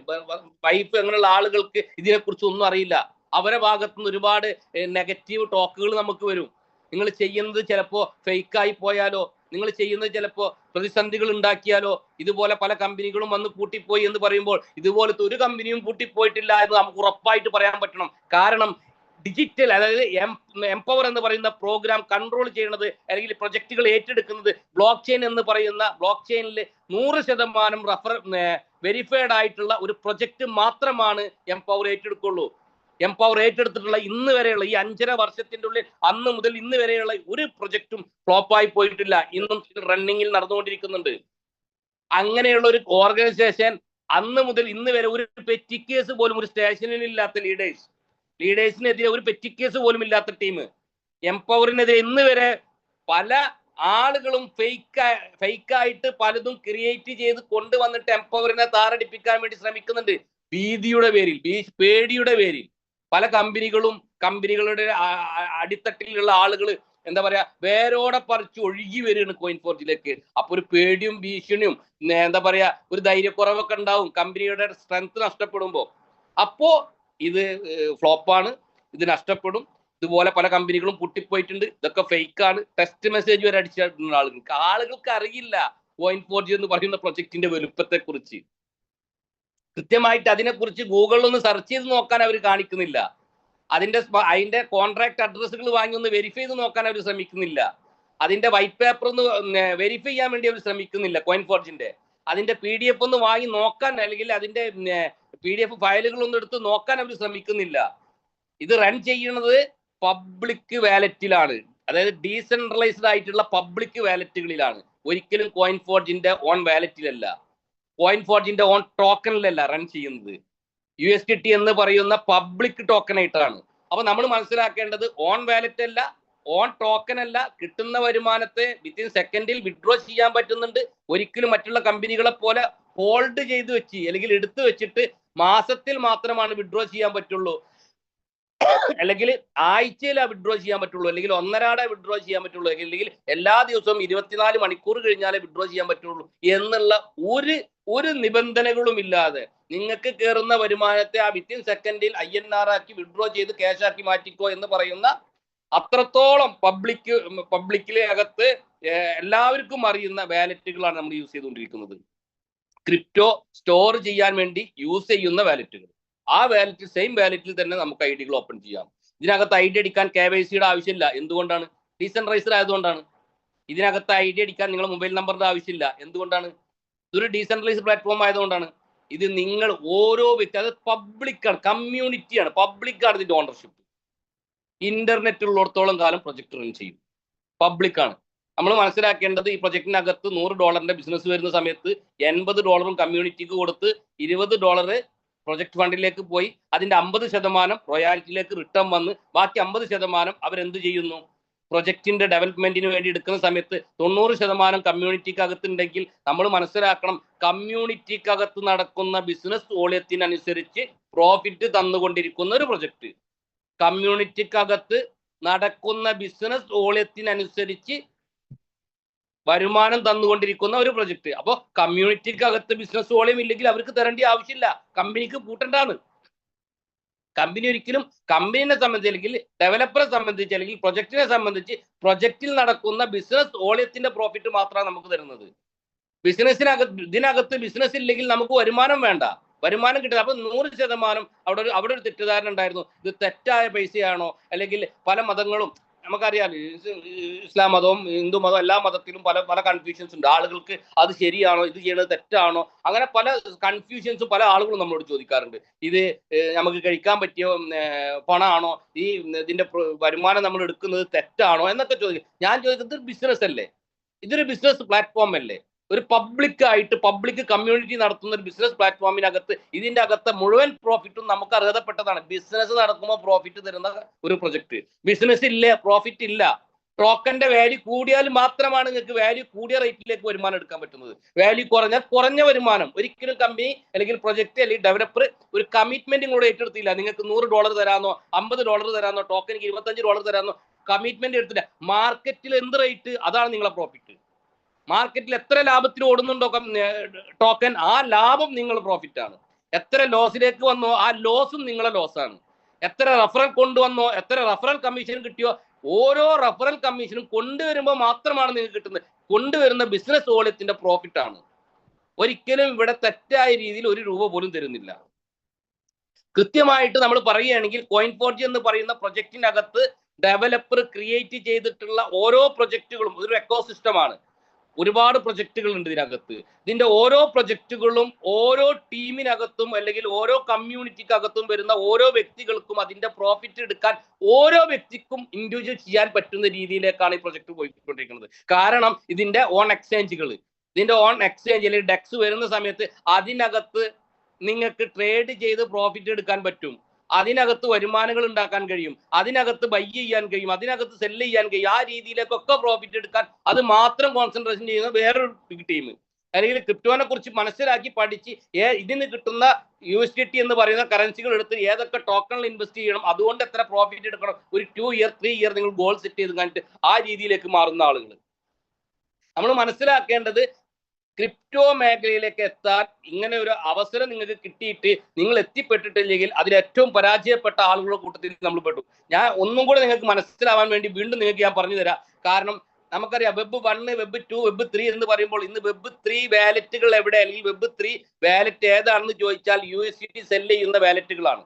വൈഫ്, അങ്ങനെയുള്ള ആളുകൾക്ക് ഇതിനെക്കുറിച്ച് ഒന്നും അറിയില്ല. അവരെ ഭാഗത്തുനിന്ന് ഒരുപാട് നെഗറ്റീവ് ടോക്കുകൾ നമുക്ക് വരും. നിങ്ങൾ ചെയ്യുന്നത് ചിലപ്പോൾ ഫേക്കായി പോയാലോ, നിങ്ങൾ ചെയ്യുന്നത് ചിലപ്പോൾ പ്രതിസന്ധികൾ ഉണ്ടാക്കിയാലോ, ഇതുപോലെ പല കമ്പനികളും വന്ന് പൂട്ടിപ്പോയി എന്ന് പറയുമ്പോൾ ഇതുപോലത്തെ ഒരു കമ്പനിയും പൂട്ടിപ്പോയിട്ടില്ല എന്ന് നമുക്ക് ഉറപ്പായിട്ട് പറയാൻ പറ്റണം. കാരണം ഡിജിറ്റൽ, അതായത് എംപവർ എന്ന് പറയുന്ന പ്രോഗ്രാം കൺട്രോൾ ചെയ്യുന്നത് അല്ലെങ്കിൽ പ്രൊജക്റ്റുകൾ ഏറ്റെടുക്കുന്നത് ബ്ലോക്ക് ചെയിൻ എന്ന് പറയുന്ന ബ്ലോക്ക് ചെയിനിൽ 100% വെരിഫൈഡ് ആയിട്ടുള്ള ഒരു പ്രൊജക്റ്റ് മാത്രമാണ് എംപവർ ഏറ്റെടുക്കുള്ളൂ. എംപവർ ഏറ്റെടുത്തിട്ടുള്ള ഇന്ന് വരെയുള്ള ഈ 5.5 വർഷത്തിന്റെ ഉള്ളിൽ അന്ന് മുതൽ ഇന്ന് വരെയുള്ള ഒരു പ്രൊജക്റ്റും ഫ്ലോപ്പായി പോയിട്ടില്ല. ഇന്നും റണ്ണിങ്ങിൽ നടന്നുകൊണ്ടിരിക്കുന്നുണ്ട്. അങ്ങനെയുള്ള ഒരു ഓർഗനൈസേഷൻ അന്ന് മുതൽ ഇന്ന് വരെ ഒരു പെറ്റി കേസ് പോലും ഒരു സ്റ്റേഷനിലില്ലാത്ത ലീഡേഴ്സിനെതിരെ ഒരു പെറ്റി കേസ് പോലും ഇല്ലാത്ത ടീം. എംപവറിനെതിരെ ഇന്ന് വരെ പല ആളുകളും ഫേക്കായിട്ട് പലതും ക്രിയേറ്റ് ചെയ്ത് കൊണ്ടുവന്നിട്ട് എംപവറിനെ താറടിപ്പിക്കാൻ വേണ്ടി ശ്രമിക്കുന്നുണ്ട്. ഭീതിയുടെ പേരിൽ, പേടിയുടെ പേരിൽ പല കമ്പനികളുടെ അടിത്തട്ടിലുള്ള ആളുകൾ എന്താ പറയാ വേരോടെ പറിച്ച് ഒഴുകി വരികയാണ് കോയിൻ4ജിയിലേക്ക്. അപ്പൊ ഒരു പേടിയും ഭീഷണിയും എന്താ പറയാ ഒരു ധൈര്യക്കുറവൊക്കെ ഉണ്ടാവും കമ്പനിയുടെ സ്ട്രെങ്ത് നഷ്ടപ്പെടുമ്പോ. അപ്പോ ഇത് ഫ്ലോപ്പാണ്, ഇത് നഷ്ടപ്പെടും. ഇതുപോലെ പല കമ്പനികളും പൊട്ടിപ്പോയിട്ടുണ്ട്. ഇതൊക്കെ ഫേക്കാണ്. ടെസ്റ്റ് മെസ്സേജ് വരെ അടിച്ചിട്ടുള്ള ആളുകൾക്ക് അറിയില്ല കോയിൻ4ജി എന്ന് പറയുന്ന പ്രൊജക്ടിന്റെ വലുപ്പത്തെ കുറിച്ച്. കൃത്യമായിട്ട് അതിനെക്കുറിച്ച് ഗൂഗിളിൽ ഒന്ന് സെർച്ച് ചെയ്ത് നോക്കാൻ അവർ കാണിക്കുന്നില്ല. അതിന്റെ കോൺട്രാക്ട് അഡ്രസ്സുകൾ വാങ്ങി ഒന്ന് വെരിഫൈ ചെയ്ത് നോക്കാൻ അവർ ശ്രമിക്കുന്നില്ല. അതിന്റെ വൈറ്റ് പേപ്പർ ഒന്ന് വെരിഫൈ ചെയ്യാൻ വേണ്ടി അവർ ശ്രമിക്കുന്നില്ല. കോയിൻ4ജിന്റെ അതിന്റെ PDF ഒന്ന് വാങ്ങി നോക്കാൻ, അല്ലെങ്കിൽ അതിന്റെ PDF ഫയലുകൾ ഒന്ന് എടുത്ത് നോക്കാൻ അവർ ശ്രമിക്കുന്നില്ല. ഇത് റൺ ചെയ്യുന്നത് പബ്ലിക് വാലറ്റിലാണ്, അതായത് ഡീസെൻട്രലൈസ്ഡ് ആയിട്ടുള്ള പബ്ലിക് വാലറ്റുകളിലാണ്. ഒരിക്കലും കോയിൻ4ജിന്റെ ഓൺ വാലറ്റിലല്ല, കോയിൻ4ജിന്റെ ഓൺ ടോക്കണിലല്ല റൺ ചെയ്യുന്നത്. USDT എന്ന് പറയുന്ന പബ്ലിക് ടോക്കണായിട്ടാണ്. അപ്പൊ നമ്മൾ മനസ്സിലാക്കേണ്ടത് ഓൺ വാലറ്റ് അല്ല, ഓൺ ടോക്കൺ അല്ല. കിട്ടുന്ന വരുമാനത്തെ വിത്തിൻ സെക്കൻഡിൽ വിഡ്രോ ചെയ്യാൻ പറ്റുന്നുണ്ട്. ഒരിക്കലും മറ്റുള്ള കമ്പനികളെ പോലെ ഹോൾഡ് ചെയ്ത് വെച്ച് അല്ലെങ്കിൽ എടുത്തു വെച്ചിട്ട് മാസത്തിൽ മാത്രമാണ് വിഡ്രോ ചെയ്യാൻ പറ്റുള്ളൂ, അല്ലെങ്കിൽ ആഴ്ചയിലാണ് വിഡ്രോ ചെയ്യാൻ പറ്റുള്ളൂ, അല്ലെങ്കിൽ ഒന്നരാടെ വിഡ്രോ ചെയ്യാൻ പറ്റുള്ളൂ, അല്ലെങ്കിൽ എല്ലാ ദിവസവും 24 മണിക്കൂർ കഴിഞ്ഞാലേ വിഡ്രോ ചെയ്യാൻ പറ്റുള്ളൂ എന്നുള്ള ഒരു നിബന്ധനകളും ഇല്ലാതെ നിങ്ങൾക്ക് കയറുന്ന വരുമാനത്തെ ആ വിത്തിൻ സെക്കൻഡിൽ INR ആക്കി വിഡ്രോ ചെയ്ത് ക്യാഷ് ആക്കി മാറ്റിക്കോ എന്ന് പറയുന്ന അത്രത്തോളം പബ്ലിക്കിലെ അകത്ത് എല്ലാവർക്കും അറിയുന്ന വാലറ്റുകളാണ് നമ്മൾ യൂസ് ചെയ്തുകൊണ്ടിരിക്കുന്നത്. ക്രിപ്റ്റോ സ്റ്റോർ ചെയ്യാൻ വേണ്ടി യൂസ് ചെയ്യുന്ന വാലറ്റുകൾ. ആ വാലറ്റ് സെയിം വാലറ്റിൽ തന്നെ നമുക്ക് ഐഡികൾ ഓപ്പൺ ചെയ്യാം. ഇതിനകത്ത് ID അടിക്കാൻ KYCയുടെ ആവശ്യമില്ല. എന്തുകൊണ്ടാണ്? ഡീസെൻട്രലൈസ്ഡ് ആയതുകൊണ്ടാണ്. ഇതിനകത്ത് ID അടിക്കാൻ നിങ്ങൾ മൊബൈൽ നമ്പറിന്റെ ആവശ്യമില്ല. എന്തുകൊണ്ടാണ്? ഇതൊരു ഡീസെൻട്രലൈസ്ഡ് പ്ലാറ്റ്ഫോം ആയതുകൊണ്ടാണ്. ഇത് നിങ്ങൾ ഓരോ വ്യക്തി, അത് പബ്ലിക്കാണ്, കമ്മ്യൂണിറ്റിയാണ്, പബ്ലിക്കാണ് ഇതിന്റെ ഓണർഷിപ്പ്. ഇന്റർനെറ്റ് ഉള്ളിടത്തോളം കാലം പ്രൊജക്ട് റൺ ചെയ്യും, പബ്ലിക്കാണ്. നമ്മൾ മനസ്സിലാക്കേണ്ടത് ഈ പ്രൊജക്ടിനകത്ത് $100 ബിസിനസ് വരുന്ന സമയത്ത് $80 കമ്മ്യൂണിറ്റിക്ക് കൊടുത്ത് $20 പ്രൊജക്ട് ഫണ്ടിലേക്ക് പോയി അതിന്റെ 50% റോയാലിറ്റിയിലേക്ക് റിട്ടേൺ വന്ന് ബാക്കി 50% അവരെന്ത് ചെയ്യുന്നു? പ്രൊജക്ടിന്റെ ഡെവലപ്മെന്റിന് വേണ്ടി എടുക്കുന്ന സമയത്ത് 90% കമ്മ്യൂണിറ്റിക്കകത്തുണ്ടെങ്കിൽ നമ്മൾ മനസ്സിലാക്കണം, കമ്മ്യൂണിറ്റിക്കകത്ത് നടക്കുന്ന ബിസിനസ് വോള്യത്തിനനുസരിച്ച് പ്രോഫിറ്റ് തന്നുകൊണ്ടിരിക്കുന്ന ഒരു പ്രൊജക്ട്, കമ്മ്യൂണിറ്റിക്കകത്ത് നടക്കുന്ന ബിസിനസ് വോള്യത്തിനനുസരിച്ച് വരുമാനം തന്നുകൊണ്ടിരിക്കുന്ന ഒരു പ്രൊജക്ട്. അപ്പോൾ കമ്മ്യൂണിറ്റിക്കകത്ത് ബിസിനസ് വോള്യം ഇല്ലെങ്കിൽ അവർക്ക് തരേണ്ട ആവശ്യമില്ല, കമ്പനിക്ക് പൂട്ടണ്ടാണ്. കമ്പനി ഒരിക്കലും കമ്പനിയെ സംബന്ധിച്ച് അല്ലെങ്കിൽ ഡെവലപ്പറെ സംബന്ധിച്ച് അല്ലെങ്കിൽ പ്രൊജക്ടിനെ സംബന്ധിച്ച് പ്രൊജക്റ്റിൽ നടക്കുന്ന ബിസിനസ് വോള്യത്തിന്റെ പ്രോഫിറ്റ് മാത്രമാണ് നമുക്ക് തരുന്നത്. ഇതിനകത്ത് ബിസിനസ് ഇല്ലെങ്കിൽ നമുക്ക് വരുമാനം വേണ്ട, വരുമാനം കിട്ടുന്നത്. അപ്പൊ 100% അവിടെ ഒരു തെറ്റിദ്ധാരണ ഉണ്ടായിരുന്നു, ഇത് തെറ്റായ പൈസയാണോ, അല്ലെങ്കിൽ പല മതങ്ങളും നമുക്കറിയാം, ഇസ്ലാം മതവും ഹിന്ദു മതവും എല്ലാ മതത്തിലും പല കൺഫ്യൂഷൻസ് ഉണ്ട്. ആളുകൾക്ക് അത് ശരിയാണോ, ഇത് ചെയ്യുന്നത് തെറ്റാണോ, അങ്ങനെ പല കൺഫ്യൂഷൻസും പല ആളുകളും നമ്മളോട് ചോദിക്കാറുണ്ട്. ഇത് നമുക്ക് കഴിക്കാൻ പറ്റിയ പണമാണോ, ഇതിന്റെ വരുമാനം നമ്മൾ എടുക്കുന്നത് തെറ്റാണോ എന്നൊക്കെ ചോദിക്കും. ഞാൻ ചോദിക്കുന്നത് ബിസിനസ് അല്ലേ, ഇതൊരു ബിസിനസ് പ്ലാറ്റ്ഫോം അല്ലേ, ഒരു പബ്ലിക് കമ്മ്യൂണിറ്റി നടത്തുന്ന ഒരു ബിസിനസ് പ്ലാറ്റ്ഫോമിനകത്ത് ഇതിന്റെ അകത്തെ മുഴുവൻ പ്രോഫിറ്റും നമുക്ക് അർഹതപ്പെട്ടതാണ്. ബിസിനസ് നടക്കുമ്പോൾ പ്രോഫിറ്റ് തരുന്ന ഒരു പ്രൊജക്ട്, ബിസിനസ് ഇല്ല പ്രോഫിറ്റ് ഇല്ല. ടോക്കന്റെ വാല്യൂ കൂടിയാൽ മാത്രമാണ് നിങ്ങൾക്ക് വാല്യൂ കൂടിയ റേറ്റിലേക്ക് വരുമാനം എടുക്കാൻ പറ്റുന്നത്. വാല്യൂ കുറഞ്ഞാൽ കുറഞ്ഞ വരുമാനം. ഒരിക്കലും കമ്പനി അല്ലെങ്കിൽ പ്രൊജക്ട് അല്ലെങ്കിൽ ഡെവലപ്പർ ഒരു കമ്മിറ്റ്മെന്റ് കൂടെ ഏറ്റെടുത്തില്ല, നിങ്ങൾക്ക് $100 തരാന്നോ $50 തരാന്നോ ടോക്കനിക്ക് $25 തരാന്നോ കമ്മിറ്റ്മെന്റ് എടുത്തില്ല. മാർക്കറ്റിൽ എന്ത് റേറ്റ് അതാണ് നിങ്ങളെ പ്രോഫിറ്റ്. മാർക്കറ്റിൽ എത്ര ലാഭത്തിൽ ഓടുന്നുണ്ടോ ടോക്കൻ, ആ ലാഭം നിങ്ങൾ പ്രോഫിറ്റ് ആണ്. എത്ര ലോസിലേക്ക് വന്നോ ആ ലോസും നിങ്ങളെ ലോസാണ്. എത്ര റഫറൽ കൊണ്ടുവന്നോ, എത്ര റഫറൽ കമ്മീഷൻ കിട്ടിയോ, ഓരോ റഫറൽ കമ്മീഷനും കൊണ്ടുവരുമ്പോൾ മാത്രമാണ് നിങ്ങൾക്ക് കിട്ടുന്നത്. കൊണ്ടുവരുന്ന ബിസിനസ് വോള്യത്തിന്റെ പ്രോഫിറ്റ് ആണ്. ഒരിക്കലും ഇവിടെ തെറ്റായ രീതിയിൽ ഒരു രൂപ പോലും തരുന്നില്ല. കൃത്യമായിട്ട് നമ്മൾ പറയുകയാണെങ്കിൽ Coin4G എന്ന് പറയുന്ന പ്രൊജക്റ്റിനകത്ത് ഡെവലപ്പർ ക്രിയേറ്റ് ചെയ്തിട്ടുള്ള ഓരോ പ്രൊജക്റ്റുകളും ഒരു എക്കോസിസ്റ്റമാണ്. ഒരുപാട് പ്രൊജക്റ്റുകൾ ഉണ്ട് ഇതിനകത്ത്. ഇതിന്റെ ഓരോ പ്രൊജക്റ്റുകളും ഓരോ ടീമിനകത്തും അല്ലെങ്കിൽ ഓരോ കമ്മ്യൂണിറ്റിക്കകത്തും വരുന്ന ഓരോ വ്യക്തികൾക്കും അതിന്റെ പ്രോഫിറ്റ് എടുക്കാൻ ഓരോ വ്യക്തിക്കും ഇൻഡിവിജ്വൽ ചെയ്യാൻ പറ്റുന്ന രീതിയിലേക്കാണ് ഈ പ്രൊജക്ട് പോയിക്കൊണ്ടിരിക്കുന്നത്. കാരണം ഇതിന്റെ ഓൺ എക്സ്ചേഞ്ചുകൾ, ഇതിന്റെ ഓൺ എക്സ്ചേഞ്ച് അല്ലെങ്കിൽ ഡെക്സ് വരുന്ന സമയത്ത് അതിനകത്ത് നിങ്ങൾക്ക് ട്രേഡ് ചെയ്ത് പ്രോഫിറ്റ് എടുക്കാൻ പറ്റും, അതിനകത്ത് വരുമാനങ്ങൾ ഉണ്ടാക്കാൻ കഴിയും, അതിനകത്ത് ബൈ ചെയ്യാൻ കഴിയും, അതിനകത്ത് സെല്ല് ചെയ്യാൻ കഴിയും. ആ രീതിയിലേക്കൊക്കെ പ്രോഫിറ്റ് എടുക്കാൻ അത് മാത്രം കോൺസെൻട്രേഷൻ ചെയ്യുന്ന വേറൊരു ടീം അല്ലെങ്കിൽ ക്രിപ്റ്റോനെ കുറിച്ച് മനസ്സിലാക്കി പഠിച്ച് ഇതിന് കിട്ടുന്ന USDT എന്ന് പറയുന്ന കറൻസികൾ എടുത്ത് ഏതൊക്കെ ടോക്കണിൽ ഇൻവെസ്റ്റ് ചെയ്യണം, അതുകൊണ്ട് എത്ര പ്രോഫിറ്റ് എടുക്കണം, ഒരു 2 ഇയർ 3 ഇയർ നിങ്ങൾ ഗോൾ സെറ്റ് ചെയ്ത് കഴിഞ്ഞിട്ട് ആ രീതിയിലേക്ക് മാറുന്ന ആളുകൾ. നമ്മൾ മനസ്സിലാക്കേണ്ടത് ക്രിപ്റ്റോ മേഖലയിലേക്ക് എത്താൻ ഇങ്ങനെ ഒരു അവസരം നിങ്ങൾക്ക് കിട്ടിയിട്ട് നിങ്ങൾ എത്തിപ്പെട്ടിട്ടില്ലെങ്കിൽ അതിൽ ഏറ്റവും പരാജയപ്പെട്ട ആളുകളുടെ കൂട്ടത്തിൽ നമ്മൾ പെട്ടു. ഞാൻ ഒന്നും കൂടെ നിങ്ങൾക്ക് മനസ്സിലാവാൻ വേണ്ടി വീണ്ടും നിങ്ങൾക്ക് ഞാൻ പറഞ്ഞു തരാം. കാരണം നമുക്കറിയാം Web 1, Web 2, Web 3 എന്ന് പറയുമ്പോൾ ഇന്ന് Web 3 വാലറ്റുകൾ എവിടെ, അല്ലെങ്കിൽ Web 3 വാലറ്റ് ഏതാണെന്ന് ചോദിച്ചാൽ USDT സെല്ല് ചെയ്യുന്ന വാലറ്റുകളാണ്.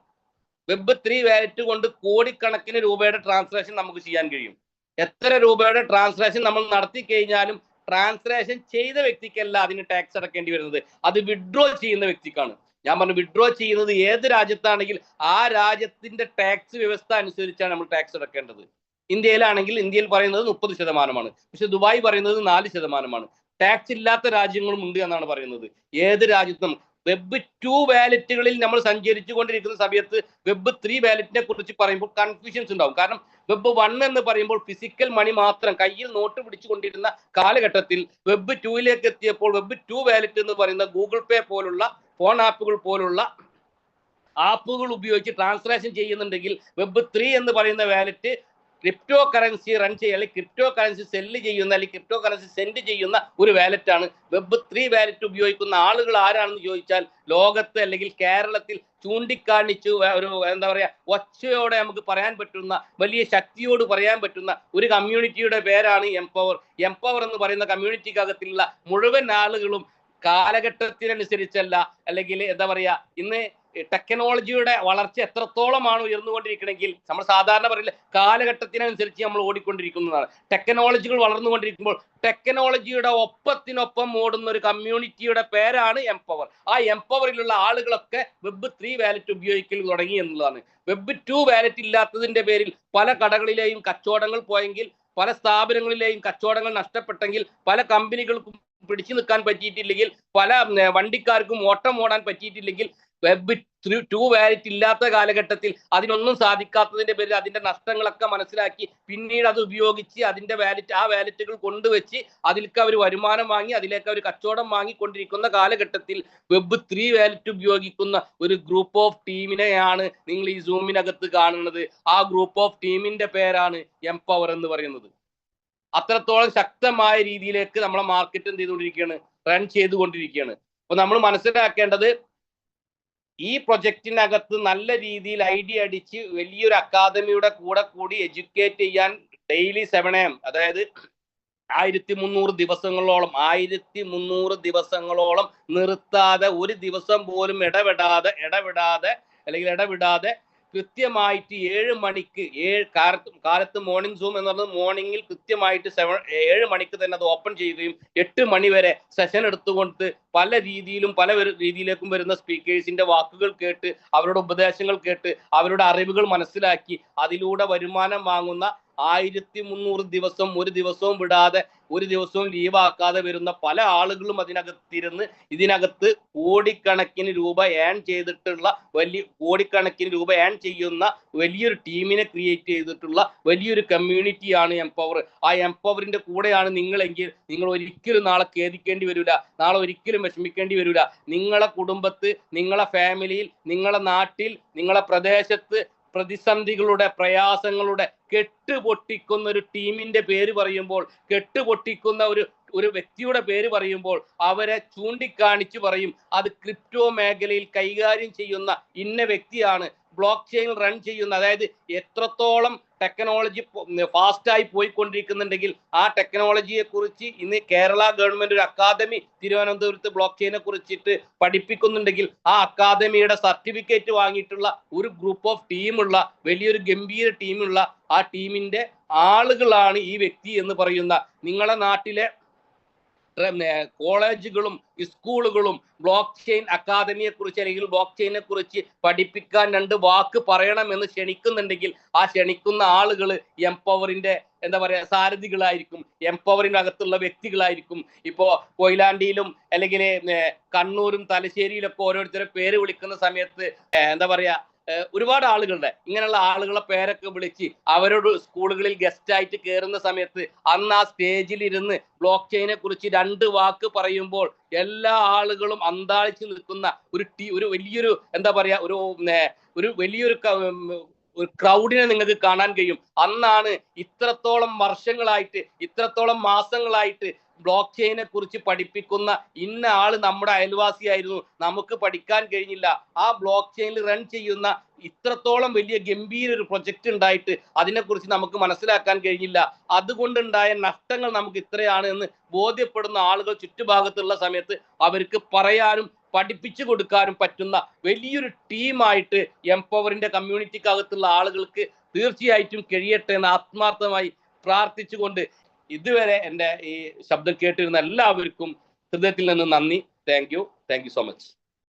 Web 3 വാലറ്റ് കൊണ്ട് കോടിക്കണക്കിന് രൂപയുടെ ട്രാൻസാക്ഷൻ നമുക്ക് ചെയ്യാൻ കഴിയും. എത്ര രൂപയുടെ ട്രാൻസാക്ഷൻ നമ്മൾ നടത്തി കഴിഞ്ഞാലും ട്രാൻസാക്ഷൻ ചെയ്ത വ്യക്തിക്കല്ല അതിന് ടാക്സ് അടക്കേണ്ടി വരുന്നത്, അത് വിഡ്രോ ചെയ്യുന്ന വ്യക്തിക്കാണ്. ഞാൻ പറഞ്ഞു, വിഡ്രോ ചെയ്യുന്നത് ഏത് രാജ്യത്താണെങ്കിൽ ആ രാജ്യത്തിന്റെ ടാക്സ് വ്യവസ്ഥ അനുസരിച്ചാണ് നമ്മൾ ടാക്സ് അടക്കേണ്ടത്. ഇന്ത്യയിലാണെങ്കിൽ ഇന്ത്യയിൽ പറയുന്നത് 30%, പക്ഷെ ദുബായ് പറയുന്നത് 4%. ടാക്സ് ഇല്ലാത്ത രാജ്യങ്ങളും ഉണ്ട് എന്നാണ് പറയുന്നത്. ഏത് രാജ്യത്തും Web 2 വാലറ്റുകളിൽ നമ്മൾ സഞ്ചരിച്ചു കൊണ്ടിരിക്കുന്ന സമയത്ത് Web 3 വാലറ്റിനെ കുറിച്ച് പറയുമ്പോൾ കൺഫ്യൂഷൻസ് ഉണ്ടാവും. കാരണം Web 1 എന്ന് പറയുമ്പോൾ ഫിസിക്കൽ മണി മാത്രം കയ്യിൽ നോട്ട് പിടിച്ചുകൊണ്ടിരുന്ന കാലഘട്ടത്തിൽ Web 2 എത്തിയപ്പോൾ Web 2 വാലറ്റ് എന്ന് പറയുന്ന ഗൂഗിൾ പേ പോലുള്ള ഫോൺ ആപ്പുകൾ പോലുള്ള ആപ്പുകൾ ഉപയോഗിച്ച് ട്രാൻസാക്ഷൻ ചെയ്യുന്നുണ്ടെങ്കിൽ Web 3 എന്ന് പറയുന്ന വാലറ്റ് ക്രിപ്റ്റോ കറൻസി റൺ ചെയ്യുക അല്ലെങ്കിൽ ക്രിപ്റ്റോ കറൻസി സെല്ല് ചെയ്യുന്ന അല്ലെങ്കിൽ ക്രിപ്റ്റോ കറൻസി സെൻഡ് ചെയ്യുന്ന ഒരു വാലറ്റാണ്. Web 3 വാലറ്റ് ഉപയോഗിക്കുന്ന ആളുകൾ ആരാണെന്ന് ചോദിച്ചാൽ ലോകത്ത് അല്ലെങ്കിൽ കേരളത്തിൽ ചൂണ്ടിക്കാണിച്ചു ഒരു എന്താ പറയാ ഒച്ചയോടെ നമുക്ക് പറയാൻ പറ്റുന്ന വലിയ ശക്തിയോട് പറയാൻ പറ്റുന്ന ഒരു കമ്മ്യൂണിറ്റിയുടെ പേരാണ് എംപവർ. എംപവർ എന്ന് പറയുന്ന കമ്മ്യൂണിറ്റിക്കകത്തുള്ള മുഴുവൻ ആളുകളും കാലഘട്ടത്തിനനുസരിച്ചല്ല അല്ലെങ്കിൽ എന്താ പറയാ ഇന്ന് ടെക്നോളജിയുടെ വളർച്ച എത്രത്തോളമാണ് ഉയർന്നുകൊണ്ടിരിക്കണമെങ്കിൽ നമ്മൾ സാധാരണ പറയില്ല കാലഘട്ടത്തിനനുസരിച്ച് നമ്മൾ ഓടിക്കൊണ്ടിരിക്കുന്നതാണ്. ടെക്നോളജികൾ വളർന്നുകൊണ്ടിരിക്കുമ്പോൾ ടെക്നോളജിയുടെ ഒപ്പത്തിനൊപ്പം ഓടുന്ന ഒരു കമ്മ്യൂണിറ്റിയുടെ പേരാണ് എംപവർ. ആ എംപവറിലുള്ള ആളുകളൊക്കെ Web 3 വാലറ്റ് ഉപയോഗിക്കൽ തുടങ്ങി എന്നുള്ളതാണ്. Web 2 വാലറ്റ് ഇല്ലാത്തതിന്റെ പേരിൽ പല കടകളിലെയും കച്ചവടങ്ങൾ പോയെങ്കിൽ, പല സ്ഥാപനങ്ങളിലെയും കച്ചവടങ്ങൾ നഷ്ടപ്പെട്ടെങ്കിൽ, പല കമ്പനികൾക്കും പിടിച്ചു നിൽക്കാൻ പറ്റിയിട്ടില്ലെങ്കിൽ, പല വണ്ടിക്കാർക്കും ഓട്ടം ഓടാൻ പറ്റിയിട്ടില്ലെങ്കിൽ, വെബ് 2 വാലിറ്റ് ഇല്ലാത്ത കാലഘട്ടത്തിൽ അതിനൊന്നും സാധിക്കാത്തതിന്റെ പേരിൽ അതിന്റെ നഷ്ടങ്ങളൊക്കെ മനസ്സിലാക്കി പിന്നീട് അത് ഉപയോഗിച്ച് അതിന്റെ ആ വാലറ്റുകൾ കൊണ്ടുവച്ച് അതിലേക്ക് അവർ വരുമാനം വാങ്ങി അതിലേക്ക് അവർ കച്ചവടം വാങ്ങിക്കൊണ്ടിരിക്കുന്ന കാലഘട്ടത്തിൽ വെബ് 3 വാലറ്റ് ഉപയോഗിക്കുന്ന ഒരു ഗ്രൂപ്പ് ഓഫ് ടീമിനെയാണ് നിങ്ങൾ ഈ സൂമിനകത്ത് കാണുന്നത്. ആ ഗ്രൂപ്പ് ഓഫ് ടീമിന്റെ പേരാണ് എംപവർ എന്ന് പറയുന്നത്. അത്രത്തോളം ശക്തമായ രീതിയിലേക്ക് നമ്മളെ മാർക്കറ്റ് എന്ത് ചെയ്തുകൊണ്ടിരിക്കുകയാണ്, റൺ ചെയ്തുകൊണ്ടിരിക്കുകയാണ്. അപ്പൊ നമ്മൾ മനസ്സിലാക്കേണ്ടത് ഈ പ്രൊജക്റ്റിനകത്ത് നല്ല രീതിയിൽ ഐഡിയ അടിച്ച് വലിയൊരു അക്കാദമിയുടെ കൂടെ കൂടി എഡ്യൂക്കേറ്റ് ചെയ്യാൻ ഡെയിലി 7 AM, അതായത് 1300 ദിവസങ്ങളോളം നിർത്താതെ ഒരു ദിവസം പോലും ഇടവിടാതെ കൃത്യമായിട്ട് 7 മണിക്ക് കാലത്ത് മോർണിംഗ് സൂം എന്ന് പറഞ്ഞത് മോർണിംഗിൽ കൃത്യമായിട്ട് 7 മണിക്ക് തന്നെ അത് ഓപ്പൺ ചെയ്യുകയും 8 മണി വരെ സെഷൻ എടുത്തുകൊണ്ട് പല രീതിയിലേക്കും വരുന്ന സ്പീക്കേഴ്സിന്റെ വാക്കുകൾ കേട്ട് അവരുടെ ഉപദേശങ്ങൾ കേട്ട് അവരുടെ അറിവുകൾ മനസ്സിലാക്കി അതിലൂടെ വരുമാനം വാങ്ങുന്ന 1300 ദിവസം ഒരു ദിവസവും വിടാതെ ഒരു ദിവസവും ലീവാക്കാതെ വരുന്ന പല ആളുകളും ഇതിനകത്ത് കോടിക്കണക്കിന് രൂപ ഏൺ ചെയ്യുന്ന വലിയൊരു ടീമിനെ ക്രിയേറ്റ് ചെയ്തിട്ടുള്ള വലിയൊരു കമ്മ്യൂണിറ്റിയാണ് എംപവർ. ആ എംപവറിന്റെ കൂടെയാണ് നിങ്ങളെങ്കിൽ നിങ്ങൾ ഒരിക്കലും നാളെ ഖേദിക്കേണ്ടി വരില്ല, നാളെ ഒരിക്കലും വിഷമിക്കേണ്ടി വരില്ല. നിങ്ങളെ കുടുംബത്ത്, നിങ്ങളെ ഫാമിലിയിൽ, നിങ്ങളെ നാട്ടിൽ, നിങ്ങളെ പ്രദേശത്ത് പ്രതിസന്ധികളുടെ, പ്രയാസങ്ങളുടെ കെട്ടുപൊട്ടിക്കുന്ന ഒരു ടീമിന്റെ പേര് പറയുമ്പോൾ, കെട്ടുപൊട്ടിക്കുന്ന ഒരു വ്യക്തിയുടെ പേര് പറയുമ്പോൾ അവരെ ചൂണ്ടിക്കാണിച്ചു പറയും അത് ക്രിപ്റ്റോ മേഖലയിൽ കൈകാര്യം ചെയ്യുന്ന ഇന്ന വ്യക്തിയാണ്, ബ്ലോക്ക് ചെയിൻ റൺ ചെയ്യുന്ന, അതായത് എത്രത്തോളം ടെക്നോളജി ഫാസ്റ്റായി പോയിക്കൊണ്ടിരിക്കുന്നുണ്ടെങ്കിൽ ആ ടെക്നോളജിയെ കുറിച്ച് ഇന്ന് കേരള ഗവൺമെന്റ് ഒരു അക്കാദമി തിരുവനന്തപുരത്ത് ബ്ലോക്ക് ചെയിനെ കുറിച്ചിട്ട് പഠിപ്പിക്കുന്നുണ്ടെങ്കിൽ ആ അക്കാദമിയുടെ സർട്ടിഫിക്കറ്റ് വാങ്ങിയിട്ടുള്ള ഒരു ഗ്രൂപ്പ് ഓഫ് ടീമുള്ള വലിയൊരു ഗംഭീര ടീമുള്ള ആ ടീമിന്റെ ആളുകളാണ് ഈ വ്യക്തി എന്ന് പറയുന്ന. നിങ്ങളുടെ നാട്ടിലെ കോളേജുകളും സ്കൂളുകളും ബ്ലോക്ക് ചെയിൻ അക്കാദമിയെ കുറിച്ച് അല്ലെങ്കിൽ ബ്ലോക്ക് ചെയിനെ കുറിച്ച് പഠിപ്പിക്കാൻ 2 വാക്ക് പറയണമെന്ന് ക്ഷണിക്കുന്നുണ്ടെങ്കിൽ ആ ക്ഷണിക്കുന്ന ആളുകൾ എംപവറിന്റെ സാരഥികളായിരിക്കും, എംപവറിന്റെ അകത്തുള്ള വ്യക്തികളായിരിക്കും. ഇപ്പോ കൊയിലാണ്ടിയിലും അല്ലെങ്കിൽ കണ്ണൂരും തലശ്ശേരിയിലൊക്കെ ഓരോരുത്തരെ പേര് വിളിക്കുന്ന സമയത്ത് ഒരുപാട് ആളുകളുടെ ഇങ്ങനെയുള്ള ആളുകളെ പേരൊക്കെ വിളിച്ച് അവരോട് സ്കൂളുകളിൽ ഗസ്റ്റ് ആയിട്ട് കയറുന്ന സമയത്ത് അന്ന് ആ സ്റ്റേജിൽ ഇരുന്ന് ബ്ലോക്ക് ചെയിനെ കുറിച്ച് 2 വാക്ക് പറയുമ്പോൾ എല്ലാ ആളുകളും അന്താളിച്ച് നിൽക്കുന്ന ഒരു വലിയൊരു ഒരു വലിയൊരു ക്രൗഡിനെ നിങ്ങൾക്ക് കാണാൻ കഴിയും. അന്നാണ് ഇത്രത്തോളം വർഷങ്ങളായിട്ട്, ഇത്രത്തോളം മാസങ്ങളായിട്ട് ബ്ലോക്ക് ചെയിനെ കുറിച്ച് പഠിപ്പിക്കുന്ന ഇന്ന ആള് നമ്മുടെ അയൽവാസിയായിരുന്നു, നമുക്ക് പഠിക്കാൻ കഴിഞ്ഞില്ല, ആ ബ്ലോക്ക് ചെയിനിൽ റൺ ചെയ്യുന്ന ഇത്രത്തോളം വലിയ ഗംഭീര ഒരു പ്രൊജക്ട് ഉണ്ടായിട്ട് അതിനെക്കുറിച്ച് നമുക്ക് മനസ്സിലാക്കാൻ കഴിഞ്ഞില്ല, അതുകൊണ്ടുണ്ടായ നഷ്ടങ്ങൾ നമുക്ക് ഇത്രയാണ് എന്ന് ബോധ്യപ്പെടുന്ന ആളുകൾ ചുറ്റുഭാഗത്തുള്ള സമയത്ത് അവർക്ക് പറയാനും പഠിപ്പിച്ചു കൊടുക്കാനും പറ്റുന്ന വലിയൊരു ടീമായിട്ട് എംപവറിന്റെ കമ്മ്യൂണിറ്റിക്കകത്തുള്ള ആളുകൾക്ക് തീർച്ചയായിട്ടും കഴിയട്ടെ എന്ന് ആത്മാർത്ഥമായി പ്രാർത്ഥിച്ചുകൊണ്ട് ഇതുവരെ എൻ്റെ ഈ ശബ്ദം കേട്ടിരുന്ന എല്ലാവർക്കും ഹൃദയത്തിൽ നിന്ന് നന്ദി. Thank you so much.